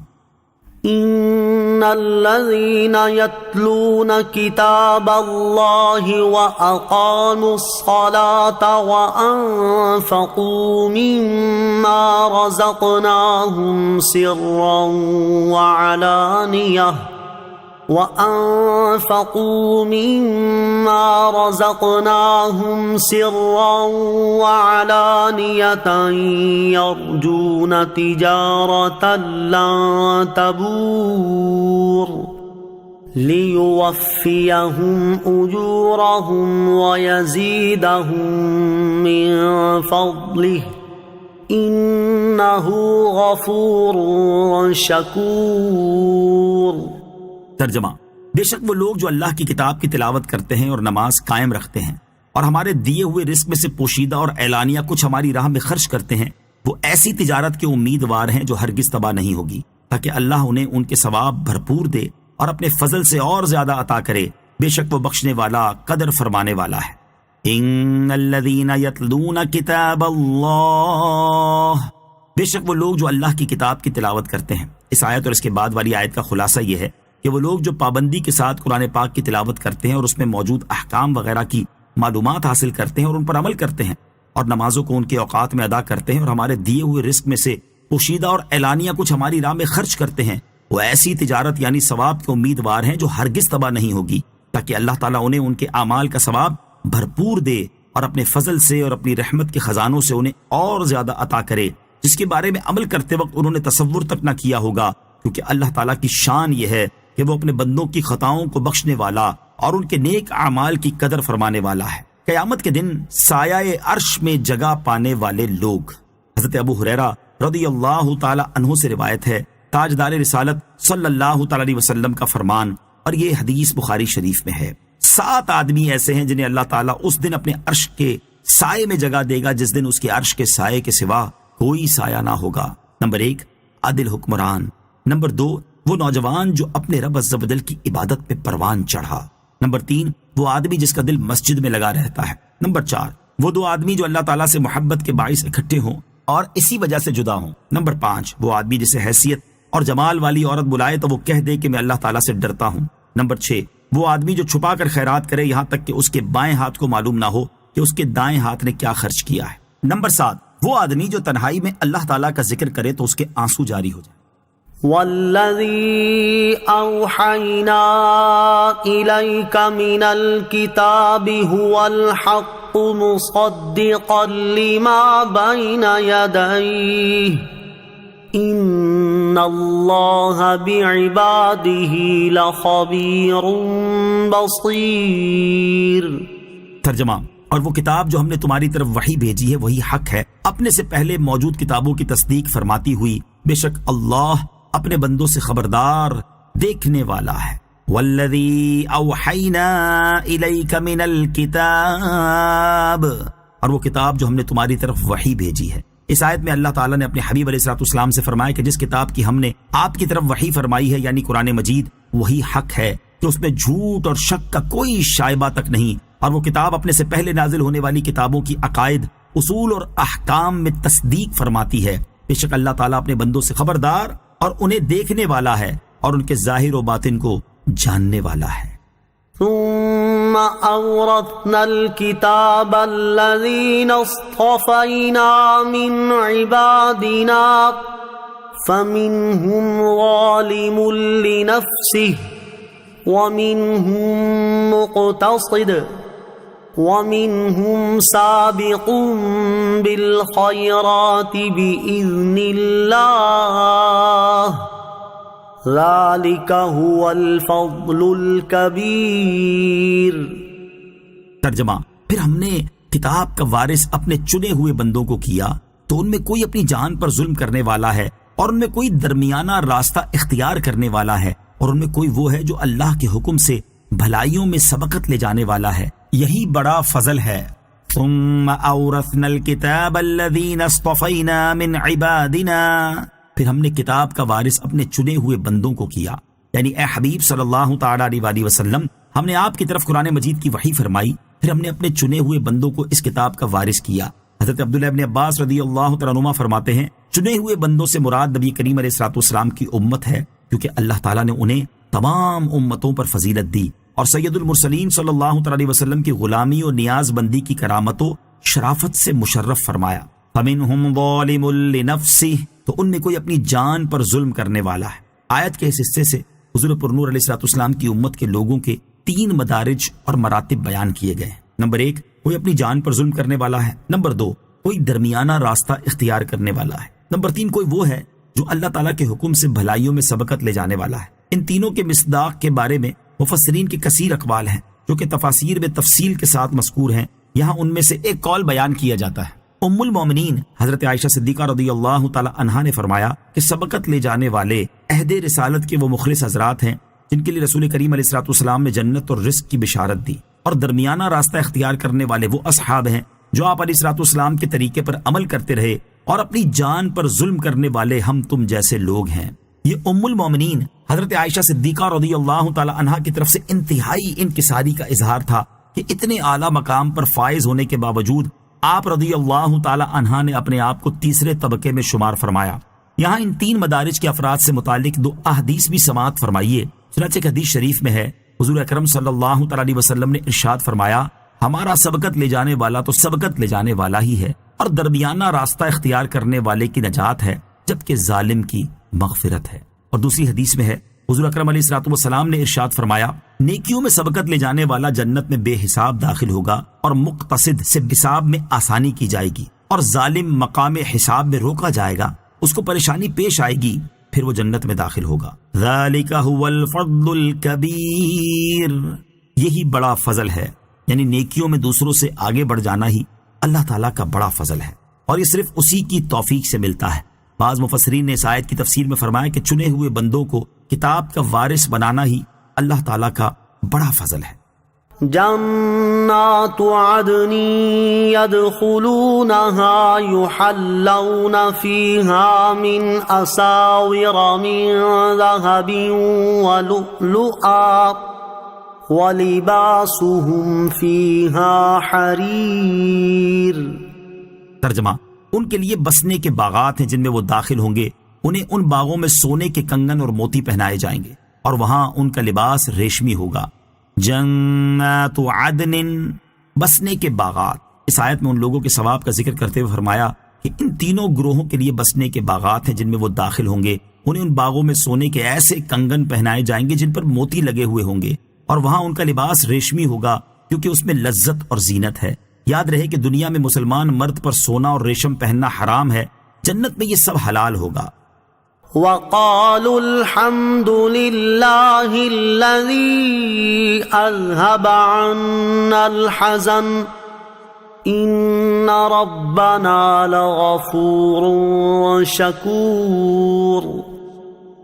ان الذين يتلون كتاب الله واقاموا الصلاة وانفقوا مما رزقناهم سرا وعلانية يرجون تجارة لن تبور ليوفيهم أجورهم ويزيدهم من فضله إنه غفور شكور۔ ترجمہ، بے شک وہ لوگ جو اللہ کی کتاب کی تلاوت کرتے ہیں اور نماز قائم رکھتے ہیں اور ہمارے دیے ہوئے رزق میں سے پوشیدہ اور اعلانیہ کچھ ہماری راہ میں خرچ کرتے ہیں، وہ ایسی تجارت کے امیدوار ہیں جو ہرگز تباہ نہیں ہوگی، تاکہ اللہ انہیں ان کے ثواب بھرپور دے اور اپنے فضل سے اور زیادہ عطا کرے۔ بے شک وہ بخشنے والا قدر فرمانے والا ہے۔ ان الذین یتلون کتاب اللہ، بے شک وہ لوگ جو اللہ کی کتاب کی تلاوت کرتے ہیں۔ اس آیت اور اس کے بعد والی آیت کا خلاصہ یہ ہے کہ وہ لوگ جو پابندی کے ساتھ قرآن پاک کی تلاوت کرتے ہیں اور اس میں موجود احکام وغیرہ کی معلومات حاصل کرتے ہیں اور ان پر عمل کرتے ہیں اور نمازوں کو ان کے اوقات میں ادا کرتے ہیں اور ہمارے دیے ہوئے رزق میں سے پوشیدہ اور اعلانیہ کچھ ہماری راہ میں خرچ کرتے ہیں، وہ ایسی تجارت یعنی ثواب کے امیدوار ہیں جو ہرگز تباہ نہیں ہوگی، تاکہ اللہ تعالیٰ انہیں ان کے اعمال کا ثواب بھرپور دے اور اپنے فضل سے اور اپنی رحمت کے خزانوں سے انہیں اور زیادہ عطا کرے، جس کے بارے میں عمل کرتے وقت انہوں نے تصور تک نہ کیا ہوگا، کیونکہ اللہ تعالیٰ کی شان یہ ہے کہ وہ اپنے بندوں کی خطاؤں کو بخشنے والا اور ان کے نیک اعمال کی قدر فرمانے والا ہے۔ قیامت کے دن سایہ عرش میں جگہ پانے والے لوگ۔ حضرت ابو ہریرہ رضی اللہ تعالی عنہ سے روایت ہے، تاجدار رسالت صلی اللہ تعالی علیہ وسلم کا فرمان، اور یہ حدیث بخاری شریف میں ہے، 7 آدمی ایسے ہیں جنہیں اللہ تعالیٰ اس دن اپنے عرش کے سائے میں جگہ دے گا جس دن اس کے عرش کے سائے کے سوا کوئی سایہ نہ ہوگا۔ نمبر 1، عادل حکمران۔ نمبر 2، وہ نوجوان جو اپنے رب عز و جل کی عبادت پہ پروان چڑھا۔ نمبر 3، وہ آدمی جس کا دل مسجد میں لگا رہتا ہے۔ نمبر 4، وہ 2 آدمی جو اللہ تعالیٰ سے محبت کے باعث اکٹھے ہوں اور اسی وجہ سے جدا ہوں۔ نمبر 5، وہ آدمی جسے حیثیت اور جمال والی عورت بلائے تو وہ کہہ دے کہ میں اللہ تعالیٰ سے ڈرتا ہوں۔ نمبر 6، وہ آدمی جو چھپا کر خیرات کرے یہاں تک کہ اس کے بائیں ہاتھ کو معلوم نہ ہو کہ اس کے دائیں ہاتھ نے کیا خرچ کیا ہے۔ نمبر 7، وہ آدمی جو تنہائی میں اللہ تعالیٰ کا ذکر کرے تو اس کے آنسو جاری ہو جائے۔ والذی اوحینا الیک من الکتاب هو الحق مصدقا لما بین یدیہ ان اللہ بعبادہ لخبیر بصیر۔ ترجمہ، اور وہ کتاب جو ہم نے تمہاری طرف وحی بھیجی ہے وہی حق ہے، اپنے سے پہلے موجود کتابوں کی تصدیق فرماتی ہوئی، بے شک اللہ اپنے بندوں سے خبردار دیکھنے والا ہے۔ والذی اوحینا الیک من الکتاب، اور وہ کتاب جو ہم نے تمہاری طرف وحی بھیجی ہے۔ اس آیت میں اللہ تعالیٰ نے اپنے حبیب علیہ الصلوۃ والسلام سے فرمایا کہ جس کتاب کی ہم نے آپ کی طرف وحی فرمائی ہے یعنی قرآن مجید، وہی حق ہے کہ اس میں جھوٹ اور شک کا کوئی شائبہ تک نہیں، اور وہ کتاب اپنے سے پہلے نازل ہونے والی کتابوں کی عقائد، اصول اور احکام میں تصدیق فرماتی ہے۔ بے شک اللہ تعالیٰ اپنے بندوں سے خبردار اور انہیں دیکھنے والا ہے اور ان کے ظاہر و باطن کو جاننے والا ہے۔ ثم اورثنا الكتاب الذين اصطفينا من عبادنا فمنهم ظالم لنفسه ومنهم مقتصد ومنهم سابق بالخيرات بإذن الله ذلك هو الفضل الكبير۔ ترجمہ، پھر ہم نے کتاب کا وارث اپنے چنے ہوئے بندوں کو کیا تو ان میں کوئی اپنی جان پر ظلم کرنے والا ہے اور ان میں کوئی درمیانہ راستہ اختیار کرنے والا ہے اور ان میں کوئی وہ ہے جو اللہ کے حکم سے بھلائیوں میں سبقت لے جانے والا ہے، یہی بڑا فضل ہے۔ ثم اورثنا الكتاب الذين اصطفينا من عبادنا، پھر ہم نے کتاب کا وارث اپنے چنے ہوئے بندوں کو کیا، یعنی اے حبیب صلی اللہ تعالی علیہ وسلم، ہم نے آپ کی طرف قرآن مجید کی وحی فرمائی، پھر ہم نے اپنے چنے ہوئے بندوں کو اس کتاب کا وارث کیا۔ حضرت عبداللہ ابن عباس رضی اللہ تعالیٰ عنہما فرماتے ہیں، چنے ہوئے بندوں سے مراد نبی کریم علیہ الصلوۃ والسلام کی امت ہے، کیونکہ اللہ تعالیٰ نے انہیں تمام امتوں پر فضیلت دی اور سید المرسلین صلی اللہ علیہ وسلم کی غلامی اور نیاز بندی کی کرامت و شرافت سے مشرف فرمایا۔ فَمِنْهُمْ ظَالِمٌ لِنَفْسِهِ، تو ان میں کوئی اپنی جان پر ظلم کرنے والا ہے۔ آیت کے اس حصے سے حضور پرنور علیہ الصلوۃ والسلام کی امت کے لوگوں کے 3 مدارج اور مراتب بیان کیے گئے ہیں۔ نمبر 1، کوئی اپنی جان پر ظلم کرنے والا ہے۔ نمبر 2، کوئی درمیانہ راستہ اختیار کرنے والا ہے۔ نمبر 3، کوئی وہ ہے جو اللہ تعالیٰ کے حکم سے بھلائیوں میں سبقت لے جانے والا ہے۔ ان تینوں کے مصداق کے بارے میں مفسرین کے کثیر اقوال ہیں جو کہ تفاسیر میں تفصیل کے ساتھ مذکور ہیں، یہاں ان میں سے ایک قول بیان کیا جاتا ہے۔ ام المومنین حضرت عائشہ صدیقہ رضی اللہ تعالی عنہا نے فرمایا کہ سبقت لے جانے والے عہد رسالت کے وہ مخلص حضرات ہیں جن کے لیے رسول کریم علیہ الصلوۃ والسلام نے جنت اور رزق کی بشارت دی، اور درمیانہ راستہ اختیار کرنے والے وہ اصحاب ہیں جو آپ علیہ الصلوۃ والسلام کے طریقے پر عمل کرتے رہے، اور اپنی جان پر ظلم کرنے والے ہم تم جیسے لوگ ہیں۔ یہ ام المومنین حضرت عائشہ صدیقہ رضی اللہ تعالی عنہا کی طرف سے انتہائی انکساری کا اظہار تھا کہ اتنے اعلیٰ مقام پر فائز ہونے کے باوجود آپ رضی اللہ تعالی عنہا نے اپنے آپ کو تیسرے طبقے میں شمار فرمایا۔ یہاں ان 3 مدارج کے افراد سے متعلق 2 احادیث بھی سماعت فرمائیے۔ چنانچہ ایک حدیث شریف میں ہے، حضور اکرم صلی اللہ تعالی علیہ وسلم نے ارشاد فرمایا، ہمارا سبقت لے جانے والا تو سبقت لے جانے والا ہی ہے، اور درمیانہ راستہ اختیار کرنے والے کی نجات ہے، جبکہ ظالم کی مغفرت ہے۔ اور دوسری حدیث میں ہے، حضور اکرم علیہ الصلوۃ والسلام نے ارشاد فرمایا، نیکیوں میں سبقت لے جانے والا جنت میں بے حساب داخل ہوگا، اور مقتصد سے حساب میں آسانی کی جائے گی، اور ظالم مقام حساب میں روکا جائے گا، اس کو پریشانی پیش آئے گی، پھر وہ جنت میں داخل ہوگا۔ ذالک هو الفضل الکبیر، یہی بڑا فضل ہے، یعنی نیکیوں میں دوسروں سے آگے بڑھ جانا ہی اللہ تعالیٰ کا بڑا فضل ہے، اور یہ صرف اسی کی توفیق سے ملتا ہے۔ بعض مفسرین نے اس آیت کی تفسیر میں فرمایا کہ چنے ہوئے بندوں کو کتاب کا وارث بنانا ہی اللہ تعالیٰ کا بڑا فضل ہے۔ جنات عدن يدخلونها يحلون فيها من أساور من ذهب ولؤلؤا وَلِبَاسُهُمْ فِيهَا حَرِيرٌ۔ ترجمہ، ان کے لیے بسنے کے باغات ہیں جن میں وہ داخل ہوں گے، انہیں ان باغوں میں سونے کے کنگن اور موتی پہنائے جائیں گے، اور وہاں ان کا لباس ریشمی ہوگا۔ جنات عدن، بسنے کے باغات۔ اس آیت میں ان لوگوں کے ثواب کا ذکر کرتے ہوئے فرمایا کہ ان تینوں گروہوں کے لیے بسنے کے باغات ہیں جن میں وہ داخل ہوں گے، انہیں ان باغوں میں سونے کے ایسے کنگن پہنائے جائیں گے جن پر موتی لگے ہوئے ہوں گے، اور وہاں ان کا لباس ریشمی ہوگا، کیونکہ اس میں لذت اور زینت ہے۔ یاد رہے کہ دنیا میں مسلمان مرد پر سونا اور ریشم پہننا حرام ہے، جنت میں یہ سب حلال ہوگا۔ وَقَالُوا الْحَمْدُ لِلَّهِ الَّذِي أَذْهَبَ عَنَّا الْحَزَنَ إِنَّ رَبَّنَا لَغَفُورٌ شَكُورٌ۔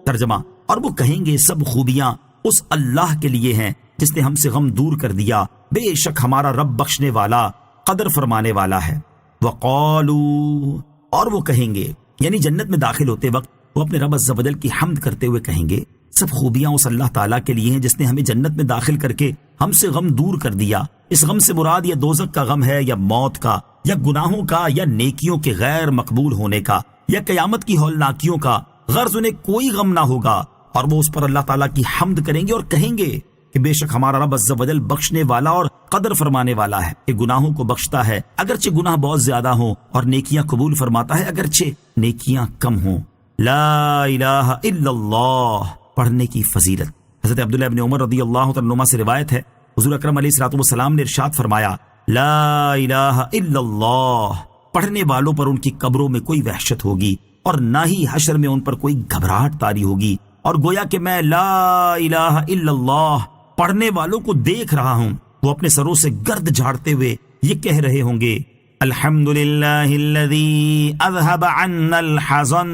ترجمہ، اور وہ کہیں گے سب خوبیاں اس اللہ کے لیے ہیں جس نے ہم سے غم دور کر دیا، بے شک ہمارا رب بخشنے والا قدر فرمانے والا ہے۔ وقالوا، اور وہ کہیں گے، یعنی جنت میں داخل ہوتے وقت وہ اپنے رب عز و جل کی حمد کرتے ہوئے کہیں گے، سب خوبیاں اس اللہ تعالیٰ کے لیے ہیں جس نے ہمیں جنت میں داخل کر کے ہم سے غم دور کر دیا۔ اس غم سے مراد یا دوزخ کا غم ہے، یا موت کا، یا گناہوں کا، یا نیکیوں کے غیر مقبول ہونے کا، یا قیامت کی ہولناکیوں کا۔ غرض انہیں کوئی غم نہ ہوگا، اور وہ اس پر اللہ تعالیٰ کی حمد کریں گے اور کہیں گے کہ بے شک ہمارا رب عز و جل بخشنے والا اور قدر فرمانے والا ہے، کہ گناہوں کو بخشتا ہے اگرچہ گناہ بہت زیادہ ہوں، اور نیکیاں قبول فرماتا ہے اگرچہ نیکیاں کم ہوں۔ لا الہ الا اللہ پڑھنے کی فضیلت۔ حضرت عبداللہ ابن عمر رضی اللہ عنہما سے روایت ہے، حضور اکرم علیہ الصلوۃ والسلام نے ارشاد فرمایا، لا الہ الا اللہ پڑھنے والوں پر ان کی قبروں میں کوئی وحشت ہوگی اور نہ ہی حشر میں ان پر کوئی گھبراہٹ طاری ہوگی، اور گویا کہ میں لا الہ الا اللہ پڑھنے والوں کو دیکھ رہا ہوں، وہ اپنے سروں سے گرد جھاڑتے ہوئے یہ کہہ رہے ہوں گے الحمدللہ الذی اذھب عنا الحزن۔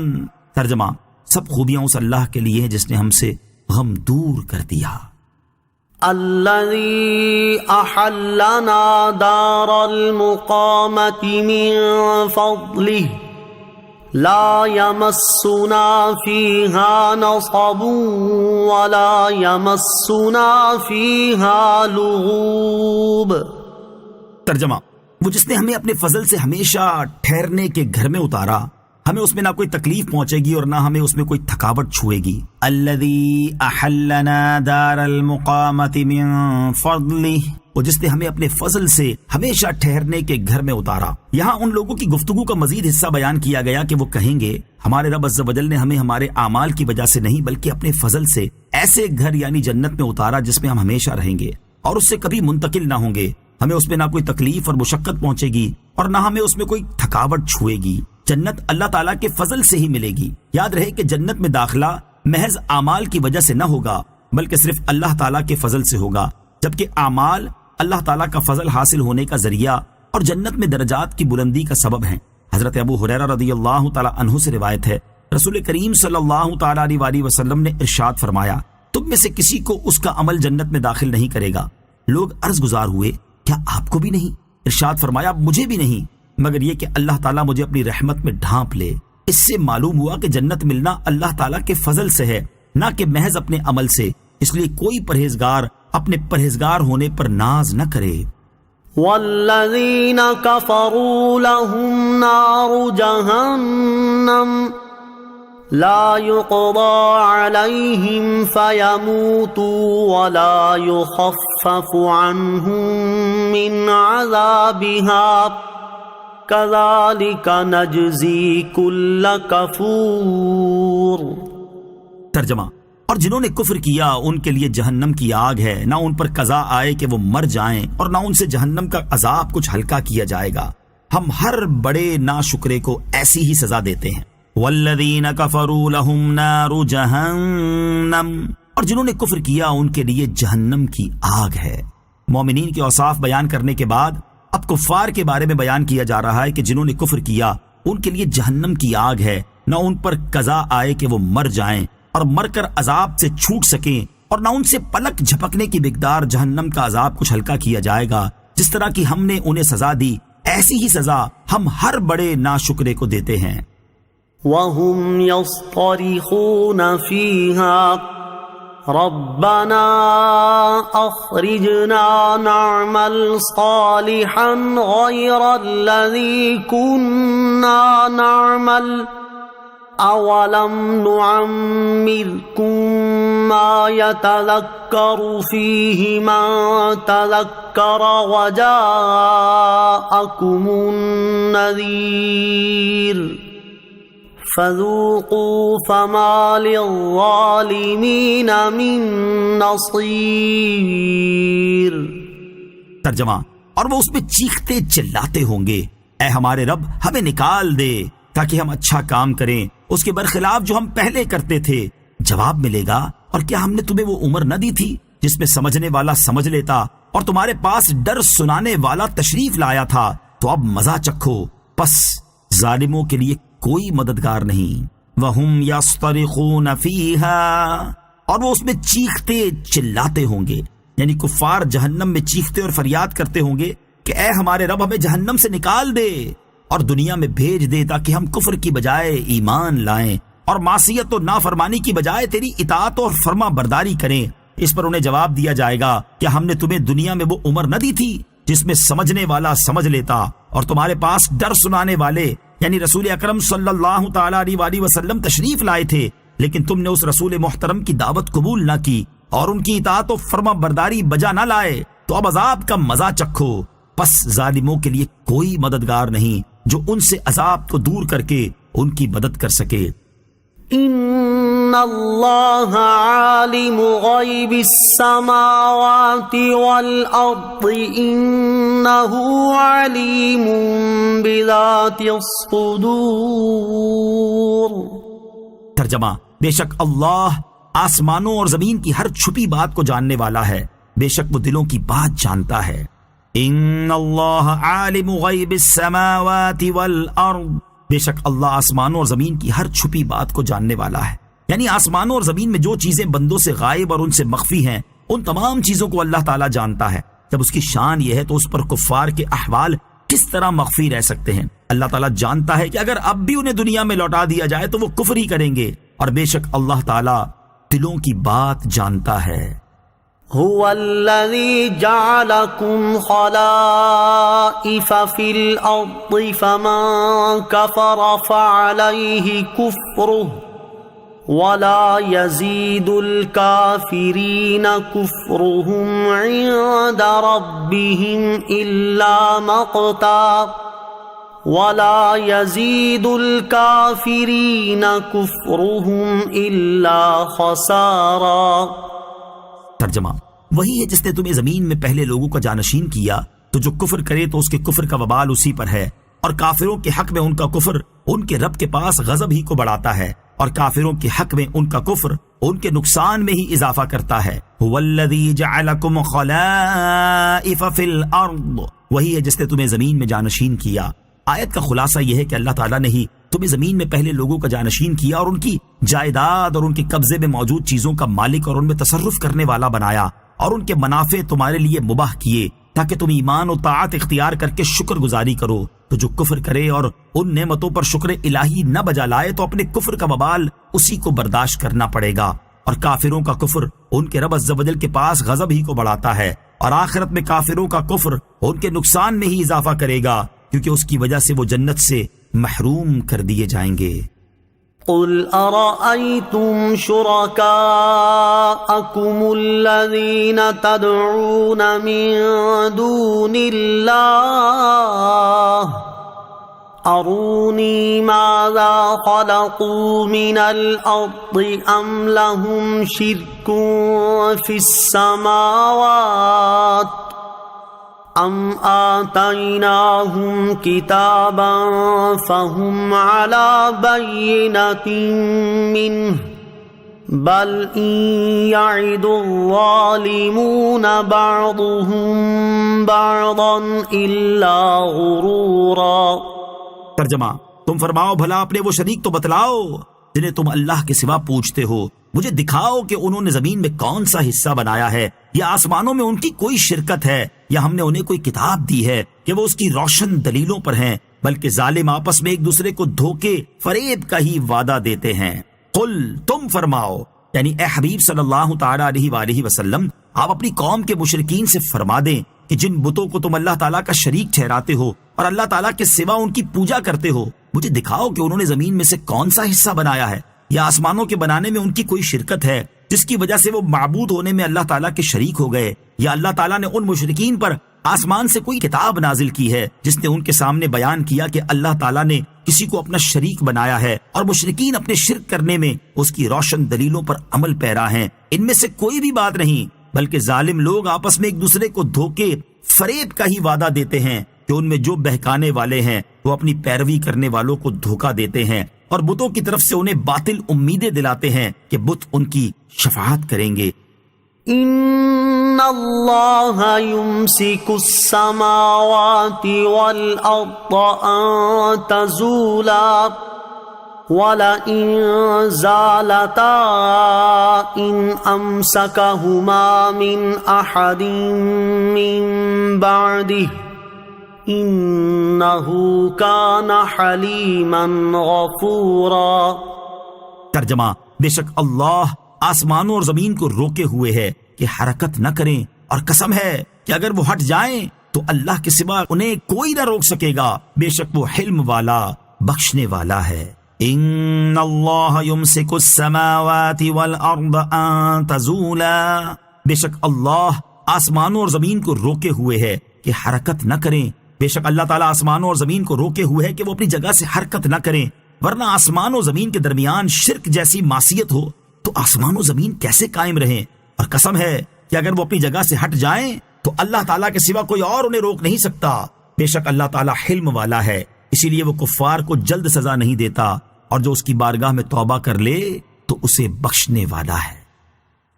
ترجمہ، سب خوبیاں اس اللہ کے لیے ہیں جس نے ہم سے غم دور کر دیا۔ الذي أحلنا دار المقامة من فضله لا يمسنا فيها نصب ولا يمسنا فيها لغوب۔ ترجمہ، وہ جس نے ہمیں اپنے فضل سے ہمیشہ ٹھہرنے کے گھر میں اتارا، ہمیں اس میں نہ کوئی تکلیف پہنچے گی اور نہ ہمیں اس میں کوئی تھکاوٹ چھوئے گی۔ الذی احلنا دار المقامۃ من فضلہ، وہ جس نے ہمیں اپنے فضل سے ہمیشہ ٹھہرنے کے گھر میں اتارا۔ یہاں ان لوگوں کی گفتگو کا مزید حصہ بیان کیا گیا کہ وہ کہیں گے ہمارے رب عز و جل نے ہمیں ہمارے اعمال کی وجہ سے نہیں بلکہ اپنے فضل سے ایسے گھر یعنی جنت میں اتارا جس میں ہم ہمیشہ رہیں گے اور اس سے کبھی منتقل نہ ہوں گے، ہمیں اس میں نہ کوئی تکلیف اور مشقت پہنچے گی اور نہ ہمیں اس میں کوئی تھکاوٹ چھوئے گی۔ جنت اللہ تعالیٰ کے فضل سے ہی ملے گی۔ یاد رہے کہ جنت میں داخلہ محض اعمال کی وجہ سے نہ ہوگا بلکہ صرف اللہ تعالیٰ کے فضل سے ہوگا، جبکہ اعمال اللہ تعالیٰ کا فضل حاصل ہونے کا ذریعہ اور جنت میں درجات کی بلندی کا سبب ہیں۔ حضرت ابو ہریرہ رضی اللہ تعالیٰ عنہ سے روایت ہے، رسول کریم صلی اللہ تعالیٰ علیہ وسلم نے ارشاد فرمایا، تم میں سے کسی کو اس کا عمل جنت میں داخل نہیں کرے گا۔ لوگ عرض گزار ہوئے، کیا آپ کو بھی نہیں؟ ارشاد فرمایا، مجھے بھی نہیں، مگر یہ کہ اللہ تعالیٰ مجھے اپنی رحمت میں ڈھانپ لے۔ اس سے معلوم ہوا کہ جنت ملنا اللہ تعالیٰ کے فضل سے ہے، نہ کہ محض اپنے عمل سے۔ اس لیے کوئی پرہیزگار اپنے پرہیزگار ہونے پر ناز نہ کرے۔ والذین کفروا لهم نار جہنم لا يقضى عليهم فيموتوا ولا يخفف عنهم من عذابها كذلك نجزي كل كفور۔ ترجمہ، اور جنہوں نے کفر کیا ان کے لیے جہنم کی آگ ہے، نہ ان پر قضا آئے کہ وہ مر جائیں اور نہ ان سے جہنم کا عذاب کچھ ہلکا کیا جائے گا۔ ہم ہر بڑے ناشکرے کو ایسی ہی سزا دیتے ہیں۔ والذین کفروا لهم نار جہنم، اور جنہوں نے کفر کیا ان کے لیے جہنم کی آگ ہے۔ مومنین کے اوصاف بیان کرنے کے بعد اب کفار کے بارے میں بیان کیا جا رہا ہے کہ جنہوں نے کفر کیا ان کے لیے جہنم کی آگ ہے، نہ ان پر قضا آئے کہ وہ مر جائیں اور مر کر عذاب سے چھوٹ سکیں، اور نہ ان سے پلک جھپکنے کی مقدار جہنم کا عذاب کچھ ہلکا کیا جائے گا۔ جس طرح کی ہم نے انہیں سزا دی ایسی ہی سزا ہم ہر بڑے ناشکرے کو دیتے ہیں۔ وَهُمْ يَصْطَرِخُونَ فِيهَا رَبَّنَا أَخْرِجْنَا نَعْمَلْ صَالِحًا غَيْرَ الَّذِي كُنَّا نَعْمَلْ أَوَلَمْ نُعَمِّرْكُمْ مَا يَتَذَكَّرُ فِيهِ مَن تَذَكَّرَ وَجَاءَكُمُ النَّذِيرُ فَذُوقُوا فَمَا لِلظَّالِمِينَ مِن نَصِيرٍ۔ ترجمہ، اور وہ اس میں چیختے چلاتے ہوں گے، اے ہمارے رب ہمیں نکال دے تاکہ ہم اچھا کام کریں اس کے برخلاف جو ہم پہلے کرتے تھے۔ جواب ملے گا، اور کیا ہم نے تمہیں وہ عمر نہ دی تھی جس میں سمجھنے والا سمجھ لیتا اور تمہارے پاس ڈر سنانے والا تشریف لایا تھا؟ تو اب مزہ چکھو، پس ظالموں کے لیے کوئی مددگار نہیں۔ وَهُمْ يَصْطَرِخُونَ فِيهَا، اور وہ اس میں چیختے چلاتے ہوں گے، یعنی کفار جہنم میں چیختے اور فریاد کرتے ہوں گے کہ اے ہمارے رب ہمیں جہنم سے نکال دے اور دنیا میں بھیج دے تاکہ ہم کفر کی بجائے ایمان لائیں اور معصیت و نافرمانی کی بجائے تیری اطاعت اور فرما برداری کریں۔ اس پر انہیں جواب دیا جائے گا کہ ہم نے تمہیں دنیا میں وہ عمر نہ دی تھی جس میں سمجھنے والا سمجھ لیتا اور تمہارے پاس ڈر سنانے والے یعنی رسول اکرم صلی اللہ تعالیٰ علیہ وسلم تشریف لائے تھے، لیکن تم نے اس رسول محترم کی دعوت قبول نہ کی اور ان کی اطاعت و فرما برداری بجا نہ لائے، تو اب عذاب کا مزہ چکھو۔ پس ظالموں کے لیے کوئی مددگار نہیں جو ان سے عذاب کو دور کر کے ان کی مدد کر سکے۔ ان اللہ عالم غیب السماوات والارض انہ علیم بذات الصدور۔ ترجمہ، بے شک اللہ آسمانوں اور زمین کی ہر چھپی بات کو جاننے والا ہے، بے شک وہ دلوں کی بات جانتا ہے۔ ان اللہ عالم غیب السماوات والارض، بے شک اللہ آسمانوں اور زمین کی ہر چھپی بات کو جاننے والا ہے، یعنی آسمانوں اور زمین میں جو چیزیں بندوں سے غائب اور ان سے مخفی ہیں ان تمام چیزوں کو اللہ تعالیٰ جانتا ہے۔ جب اس کی شان یہ ہے تو اس پر کفار کے احوال کس طرح مخفی رہ سکتے ہیں؟ اللہ تعالیٰ جانتا ہے کہ اگر اب بھی انہیں دنیا میں لوٹا دیا جائے تو وہ کفر ہی کریں گے، اور بے شک اللہ تعالیٰ دلوں کی بات جانتا ہے۔ هو الذي جعلكم خلائف في الأرض فمن كفر فعليه كفره ولا يزيد الكافرين كفرهم عند ربهم إلا مقتا ولا يزيد الكافرين كفرهم إلا خسارا۔ ترجمہ، وہی ہے جس نے تمہیں زمین میں پہلے لوگوں کا جانشین کیا، تو جو کفر کرے تو اس کے کفر کا وبال اسی پر ہے، اور کافروں کے حق میں ان کا کفر ان کے رب کے پاس غضب ہی کو بڑھاتا ہے، اور کافروں کے حق میں ان کا کفر ان کے نقصان میں ہی اضافہ کرتا ہے۔ هو الذی جعلکم خلائف فی الارض، وہی ہے جس نے تمہیں زمین میں جانشین کیا۔ آیت کا خلاصہ یہ ہے کہ اللہ تعالیٰ نے ہی تمہیں زمین میں پہلے لوگوں کا جانشین کیا اور ان کی جائیداد اور ان کے قبضے میں موجود چیزوں کا مالک اور ان میں تصرف کرنے والا بنایا، اور ان کے منافع تمہارے لیے مباح کیے تاکہ تم ایمان و طاعت اختیار کر کے شکر گزاری کرو۔ تو جو کفر کرے اور ان نعمتوں پر شکر الہی نہ بجا لائے تو اپنے کفر کا وبال اسی کو برداشت کرنا پڑے گا، اور کافروں کا کفر ان کے رب عز و جل کے پاس غضب ہی کو بڑھاتا ہے، اور آخرت میں کافروں کا کفر ان کے نقصان میں ہی اضافہ کرے گا، کیونکہ اس کی وجہ سے وہ جنت سے محروم کر دیے جائیں گے۔ قل ارأيتم شركاءكم الذين تدعون من دون الله أروني ماذا خلقوا من الأرض أم لهم شرك في السماوات ام آتیناہم کتابا فہم علی بینۃ منہ بل ان یعد الظالمون بعضهم بعضا الا غرورا۔ ترجمہ، تم فرماؤ بھلا اپنے وہ شریک تو بتلاؤ جنہیں تم اللہ کے سوا پوچھتے ہو، مجھے دکھاؤ کہ انہوں نے زمین میں کون سا حصہ بنایا ہے، یا آسمانوں میں ان کی کوئی شرکت ہے، یا ہم نے انہیں کوئی کتاب دی ہے کہ وہ اس کی روشن دلیلوں پر ہیں، بلکہ ظالم آپس میں ایک دوسرے کو دھوکے فریب کا ہی وعدہ دیتے ہیں۔ قل، تم فرماؤ، یعنی اے حبیب صلی اللہ تعالی علیہ وآلہ وسلم، آپ اپنی قوم کے مشرکین سے فرما دیں کہ جن بتوں کو تم اللہ تعالیٰ کا شریک ٹھہراتے ہو اور اللہ تعالیٰ کے سوا ان کی پوجا کرتے ہو، مجھے دکھاؤ کہ انہوں نے زمین میں سے کون سا حصہ بنایا ہے، یا آسمانوں کے بنانے میں ان کی کوئی شرکت ہے جس کی وجہ سے وہ معبود ہونے میں اللہ تعالیٰ کے شریک ہو گئے، یا اللہ تعالیٰ نے ان مشرکین پر آسمان سے کوئی کتاب نازل کی ہے جس نے ان کے سامنے بیان کیا کہ اللہ تعالیٰ نے کسی کو اپنا شریک بنایا ہے، اور مشرکین اپنے شرک کرنے میں اس کی روشن دلیلوں پر عمل پیرا ہیں۔ ان میں سے کوئی بھی بات نہیں، بلکہ ظالم لوگ آپس میں ایک دوسرے کو دھوکے فریب کا ہی وعدہ دیتے ہیں کہ ان میں جو بہکانے والے ہیں وہ اپنی پیروی کرنے والوں کو دھوکہ دیتے ہیں، اور بتوں کی طرف سے انہیں باطل امیدیں دلاتے ہیں کہ بت ان کی شفاعت کریں گے۔ ان اللہ یمسک السماوات والارض ان تزولا وَلَئِن زَالَتَا إِنْ أَمْسَكَهُمَا مِنْ أَحَدٍ مِّن بَعْدِهِ إِنَّهُ كَانَ حَلِيمًا غَفُورًا۔ ترجمہ، بے شک اللہ آسمانوں اور زمین کو روکے ہوئے ہے کہ حرکت نہ کریں، اور قسم ہے کہ اگر وہ ہٹ جائیں تو اللہ کے سوا انہیں کوئی نہ روک سکے گا، بے شک وہ حلم والا بخشنے والا ہے۔ ان اللہ یمسک السماوات والارض ان تزولا، بے شک اللہ آسمانوں اور زمین کو روکے ہوئے ہے کہ حرکت نہ کریں، بے شک اللہ تعالیٰ آسمانوں اور زمین کو روکے ہوئے ہے کہ وہ اپنی جگہ سے حرکت نہ کریں، ورنہ آسمان و زمین کے درمیان شرک جیسی معصیت ہو تو آسمان و زمین کیسے قائم رہیں؟ اور قسم ہے کہ اگر وہ اپنی جگہ سے ہٹ جائیں تو اللہ تعالیٰ کے سوا کوئی اور انہیں روک نہیں سکتا۔ بے شک اللہ تعالیٰ حلم والا ہے، اسی لیے وہ کفار کو جلد سزا نہیں دیتا، اور جو اس کی بارگاہ میں توبہ کر لے تو اسے بخشنے والا ہے۔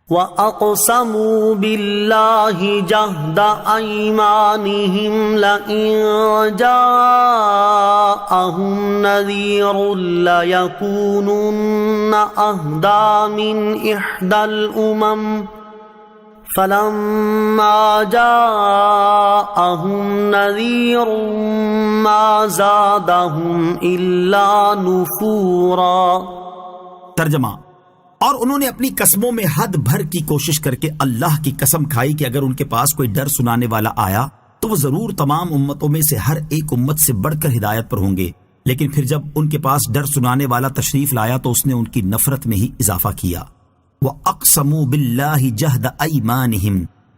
وَأَقْسَمُوا بِاللَّهِ جَهْدَ أَيْمَانِهِمْ لَئِن جَاءَهُمْ نَذِيرٌ لَيَكُونُنَّ أَهْدَىٰ مِنْ إِحْدَى الْأُمَمِ فَلَمَّا جَاءَهُمْ نَذِيرٌ مَا زَادَهُمْ إِلَّا نُفُورًا۔ ترجمہ: اور انہوں نے اپنی قسموں میں حد بھر کی کوشش کر کے اللہ کی قسم کھائی کہ اگر ان کے پاس کوئی ڈر سنانے والا آیا تو وہ ضرور تمام امتوں میں سے ہر ایک امت سے بڑھ کر ہدایت پر ہوں گے، لیکن پھر جب ان کے پاس ڈر سنانے والا تشریف لایا تو اس نے ان کی نفرت میں ہی اضافہ کیا۔ وَأَقْسَمُوا بِاللَّهِ جَهْدَ أَيْمَانِهِمْ،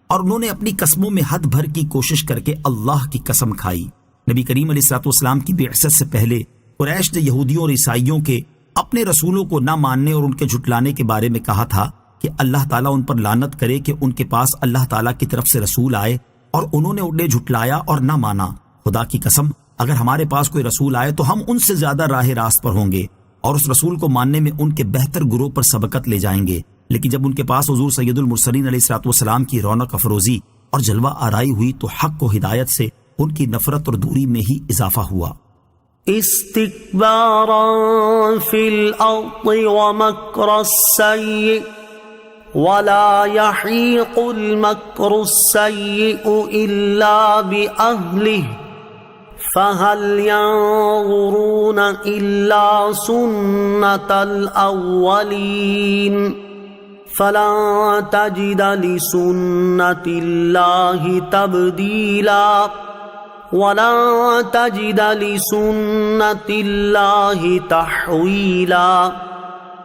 اور انہوں نے اپنی قسموں میں حد بھر کی کوشش کر کے اللہ کی قسم کھائی۔ نبی کریم علیہ الصلوۃ والسلام کی بعثت سے پہلے قریش نے یہودیوں اور عیسائیوں کے اپنے رسولوں کو نہ ماننے اور ان کے جھٹلانے کے بارے میں کہا تھا کہ اللہ تعالیٰ ان پر لعنت کرے کہ ان کے پاس اللہ تعالیٰ کی طرف سے رسول آئے اور انہوں نے انہیں جھٹلایا اور نہ مانا۔ خدا کی قسم، اگر ہمارے پاس کوئی رسول آئے تو ہم ان سے زیادہ راہ راست پر ہوں گے اور اس رسول کو ماننے میں ان کے بہتر گروہ پر سبقت لے جائیں گے، لیکن جب ان کے پاس حضور سید المرسلین علیہ الصلوۃ والسلام کی رونق افروزی اور جلوہ آرائی ہوئی تو حق و ہدایت سے ان کی نفرت اور دوری میں ہی اضافہ ہوا۔ استكبارا في الأرض ومكر السيء ولا يحيق المكر السيء إلا بأهله فهل ينظرون إلا سنة الأولين فلن تجد لسنة الله تبديلا وَلَن تَجِدَ لِسُنَّةِ اللَّهِ تَحْوِيلًا۔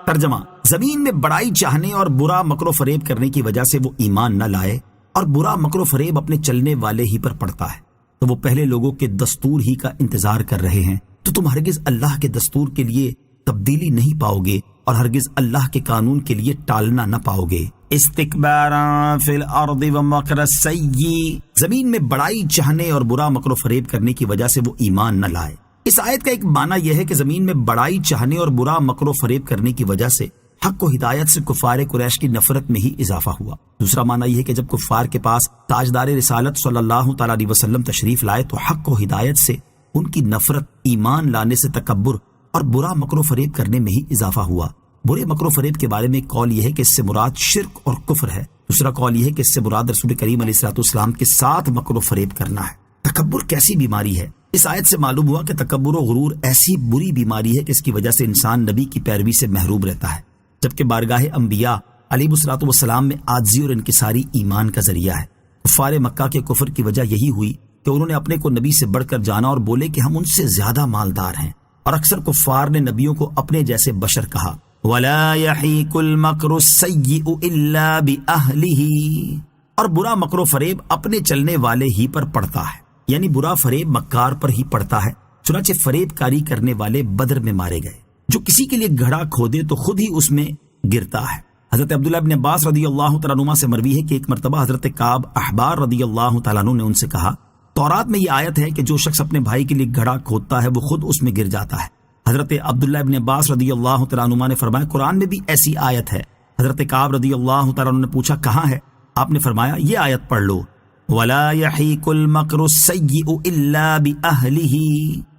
ترجمہ: زمین میں بڑائی چاہنے اور برا مکر و فریب کرنے کی وجہ سے وہ ایمان نہ لائے اور برا مکر و فریب اپنے چلنے والے ہی پر پڑتا ہے تو وہ پہلے لوگوں کے دستور ہی کا انتظار کر رہے ہیں، تو تم ہرگز اللہ کے دستور کے لیے تبدیلی نہیں پاؤ گے اور ہرگز اللہ کے قانون کے لیے ٹالنا نہ پاؤ گے۔ استکباراً فی الارض ومکر السیء، زمین میں بڑائی چاہنے اور برا مکر و فریب کرنے کی وجہ سے وہ ایمان نہ لائے۔ اس آیت کا ایک معنی یہ ہے کہ زمین میں بڑائی چاہنے اور برا مکر و فریب کرنے کی وجہ سے حق و ہدایت سے کفار قریش کی نفرت میں ہی اضافہ ہوا۔ دوسرا معنی یہ ہے کہ جب کفار کے پاس تاجدار رسالت صلی اللہ تعالیٰ علیہ وسلم تشریف لائے تو حق و ہدایت سے ان کی نفرت، ایمان لانے سے تکبر اور برا مکر و فریب کرنے میں ہی اضافہ ہوا۔ برے مکر و فریب کے بارے میں ایک قول یہ ہے کہ اس سے مراد شرک اور کفر ہے، دوسرا قول یہ ہے کہ اس سے مراد رسول کریم علیہ الصلوۃ والسلام کے ساتھ مکر و فریب کرنا ہے۔ تکبر کیسی بیماری ہے؟ اس آیت سے معلوم ہوا کہ تکبر و غرور ایسی بری بیماری ہے کہ اس کی وجہ سے انسان نبی کی پیروی سے محروم رہتا ہے، جبکہ بارگاہ انبیاء علیہ الصلوۃ والسلام میں عاجزی اور انکساری ایمان کا ذریعہ ہے۔ کفار مکہ کے کفر کی وجہ یہی ہوئی کہ انہوں نے اپنے کو نبی سے بڑھ کر جانا اور بولے کہ ہم ان سے زیادہ مالدار ہیں، اور اکثر کفار نے نبیوں کو اپنے جیسے بشر کہا۔ وَلَا يَحِيقُ الْمَكْرُ السَّيِّئُ إِلَّا بِأَهْلِهِ، اور برا مکر و فریب اپنے چلنے والے ہی پر پڑتا ہے، یعنی برا فریب مکار پر ہی پڑتا ہے۔ چنانچہ فریب کاری کرنے والے بدر میں مارے گئے۔ جو کسی کے لیے گھڑا کھودے تو خود ہی اس میں گرتا ہے۔ حضرت عبداللہ ابن عباس رضی اللہ تعالیٰ عنہما سے مروی ہے کہ ایک مرتبہ حضرت کعب احبار رضی اللہ تعالیٰ عنہ نے ان سے کہا، تورات میں یہ آیت ہے کہ جو شخص اپنے بھائی کے لیے گھڑا کھودتا ہے وہ خود اس میں گر جاتا ہے۔ حضرت عبداللہ ابن عباس رضی اللہ تعالیٰ عنہما نے فرمایا، قرآن میں بھی ایسی آیت ہے۔ حضرت کعب رضی اللہ تعالیٰ عنہ نے پوچھا کہاں ہے؟ آپ نے فرمایا یہ آیت پڑھ لو، وَلَا يَحِيقُ الْمَكْرُ السَّيِّئُ إِلَّا بِأَهْلِهِ۔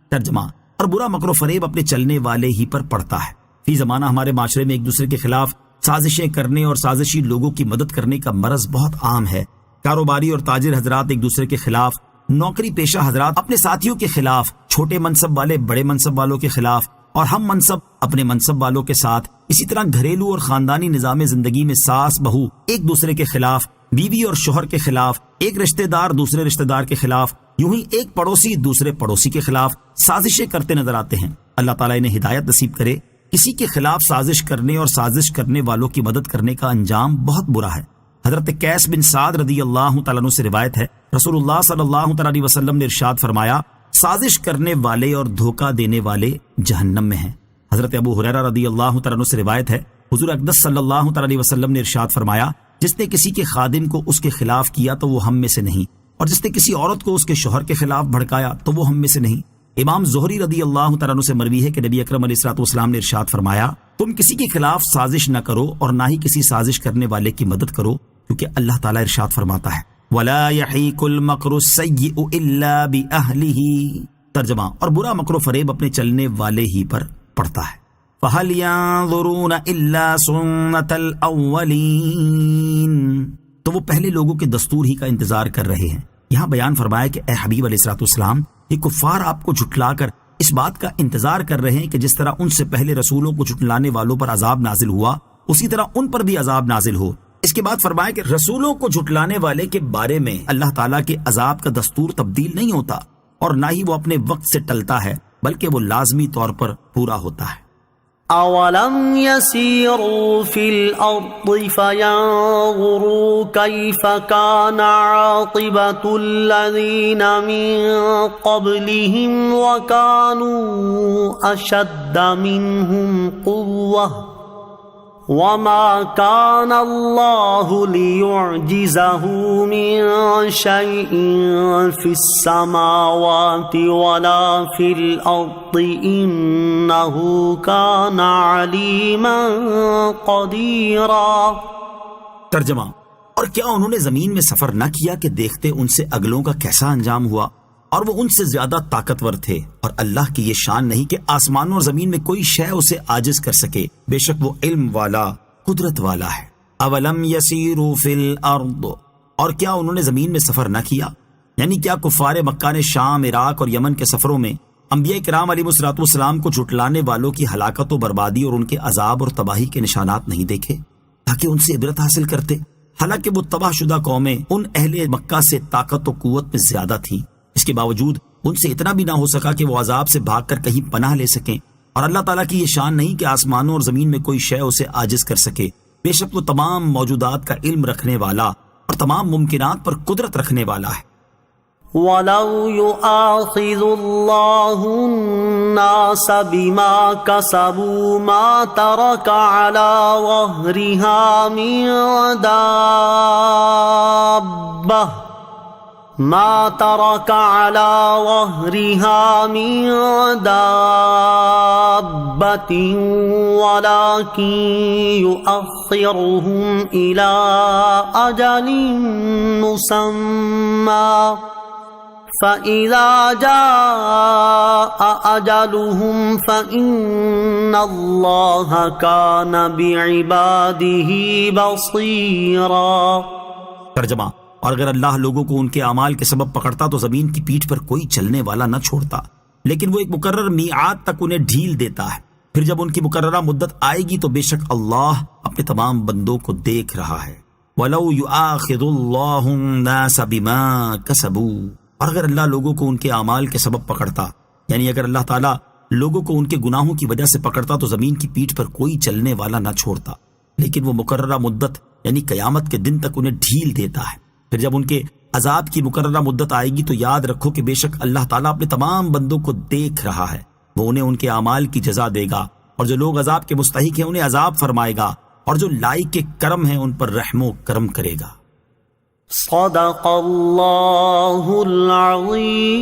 ترجمہ: اور برا مکر و فریب اپنے چلنے والے ہی پر پڑتا ہے۔ فی زمانہ ہمارے معاشرے میں ایک دوسرے کے خلاف سازشیں کرنے اور سازشی لوگوں کی مدد کرنے کا مرض بہت عام ہے۔ کاروباری اور تاجر حضرات ایک دوسرے کے خلاف، نوکری پیشہ حضرات اپنے ساتھیوں کے خلاف، چھوٹے منصب والے بڑے منصب والوں کے خلاف، اور ہم منصب اپنے منصب والوں کے ساتھ، اسی طرح گھریلو اور خاندانی نظام زندگی میں ساس بہو ایک دوسرے کے خلاف، بیوی اور شوہر کے خلاف، ایک رشتہ دار دوسرے رشتہ دار کے خلاف، یوں ہی ایک پڑوسی دوسرے پڑوسی کے خلاف سازشیں کرتے نظر آتے ہیں۔ اللہ تعالیٰ انہیں ہدایت نصیب کرے۔ کسی کے خلاف سازش کرنے اور سازش کرنے والوں کی مدد کرنے کا انجام بہت برا ہے۔ حضرت قیس بن سعد رضی اللہ تعالیٰ عنہ سے روایت ہے، رسول اللہ صلی اللہ تعالیٰ علیہ وسلم نے ارشاد فرمایا، سازش کرنے والے اور دھوکہ دینے والے جہنم میں ہیں۔ حضرت ابو ہریرہ رضی اللہ تعالیٰ عنہ سے روایت ہے، حضور اقدس صلی اللہ تعالیٰ علیہ وسلم نے ارشاد فرمایا، جس نے کسی کے خادم کو اس کے خلاف کیا تو وہ ہم میں سے نہیں، اور جس نے کسی عورت کو اس کے شوہر کے خلاف بھڑکایا تو وہ ہم میں سے نہیں۔ امام زہری رضی اللہ تعالیٰ عنہ سے مروی ہے کہ نبی اکرم علیہ الصلوۃ والسلام نے ارشاد فرمایا، تم کسی کے خلاف سازش نہ کرو اور نہ ہی کسی سازش کرنے والے کی مدد کرو، کیونکہ اللہ تعالیٰ ارشاد فرماتا ہے وَلَا يَحِيقُ الْمَكْرُ السَّيِّئُ إِلَّا بِأَهْلِهِ، ترجمہ، اور برا مکر و فریب اپنے چلنے والے ہی پر پڑتا ہے۔ فَهَلْ يَنظُرُونَ إِلَّا سُنَّةَ الْأَوَّلِينَ، تو وہ پہلے لوگوں کے دستور ہی کا انتظار کر رہے ہیں۔ یہاں بیان فرمایا کہ اے حبیب علیہ الصلوۃ والسلام، یہ کفار آپ کو جھٹلا کر اس بات کا انتظار کر رہے ہیں کہ جس طرح ان سے پہلے رسولوں کو جھٹلانے والوں پر عذاب نازل ہوا، اسی طرح ان پر بھی عذاب نازل ہو۔ اس کے بعد فرمایا کہ رسولوں کو جھٹلانے والے کے بارے میں اللہ تعالیٰ کے عذاب کا دستور تبدیل نہیں ہوتا، اور نہ ہی وہ اپنے وقت سے ٹلتا ہے، بلکہ وہ لازمی طور پر پورا ہوتا ہے۔ اولم يسيروا في الارض فينظروا كيف كان عاقبة الذين من قبلهم وكانوا اشد منهم قوة وما كان الله ليعجزه من شيء في السماوات ولا في الأرض إنه كان عليما قديرا۔ ترجمہ، اور کیا انہوں نے زمین میں سفر نہ کیا کہ دیکھتے ان سے اگلوں کا کیسا انجام ہوا، اور وہ ان سے زیادہ طاقتور تھے، اور اللہ کی یہ شان نہیں کہ آسمانوں اور زمین میں کوئی شے اسے عاجز کر سکے، بے شک وہ علم والا، قدرت والا ہے۔ اولم یسیروا فی الارض، اور کیا انہوں نے زمین میں سفر نہ کیا، یعنی کیا کفار مکہ نے شام، عراق اور یمن کے سفروں میں انبیاء کرام علیہ الصلوۃ والسلام کو جھٹلانے والوں کی ہلاکت و بربادی اور ان کے عذاب اور تباہی کے نشانات نہیں دیکھے تاکہ ان سے عبرت حاصل کرتے؟ حالانکہ وہ تباہ شدہ قومیں ان اہل مکہ سے طاقت و قوت میں زیادہ تھیں، اس کے باوجود ان سے اتنا بھی نہ ہو سکا کہ وہ عذاب سے بھاگ کر کہیں پناہ لے سکیں، اور اللہ تعالیٰ کی یہ شان نہیں کہ آسمانوں اور زمین میں کوئی شے اسے عاجز کر سکے، بے شک وہ تمام موجودات کا علم رکھنے والا اور تمام ممکنات پر قدرت رکھنے والا ہے۔ وَلَوْ يُؤَاخِذُ اللَّهُ النَّاسَ بِمَا كَسَبُوا مَا تَرَكَ عَلَى ظَهْرِهَا مِن دَابَّةٍ ما ترك على ظهرها من دابة ولكن يؤخرهم إلى أجل مسمى فإذا جاء أجلهم فإن الله كان بعباده بصيرا۔ ترجمہ، اور اگر اللہ لوگوں کو ان کے اعمال کے سبب پکڑتا تو زمین کی پیٹھ پر کوئی چلنے والا نہ چھوڑتا، لیکن وہ ایک مقرر میعاد تک انہیں ڈھیل دیتا ہے، پھر جب ان کی مقررہ مدت آئے گی تو بے شک اللہ اپنے تمام بندوں کو دیکھ رہا ہے۔ وَلَوْ يُؤَاخِذُ اللَّهُ النَّاسَ بِمَا كَسَبُوا، اور اگر اللہ لوگوں کو ان کے اعمال کے سبب پکڑتا، یعنی اگر اللہ تعالیٰ لوگوں کو ان کے گناہوں کی وجہ سے پکڑتا تو زمین کی پیٹھ پر کوئی چلنے والا نہ چھوڑتا، لیکن وہ مقررہ مدت یعنی قیامت کے دن تک انہیں ڈھیل دیتا ہے، پھر جب ان کے عذاب کی مقررہ مدت آئے گی تو یاد رکھو کہ بے شک اللہ تعالیٰ اپنے تمام بندوں کو دیکھ رہا ہے، وہ انہیں ان کے اعمال کی جزا دے گا، اور جو لوگ عذاب کے مستحق ہیں انہیں عذاب فرمائے گا، اور جو لائق کے کرم ہیں ان پر رحم و کرم کرے گا۔ صدق اللہ العظیم۔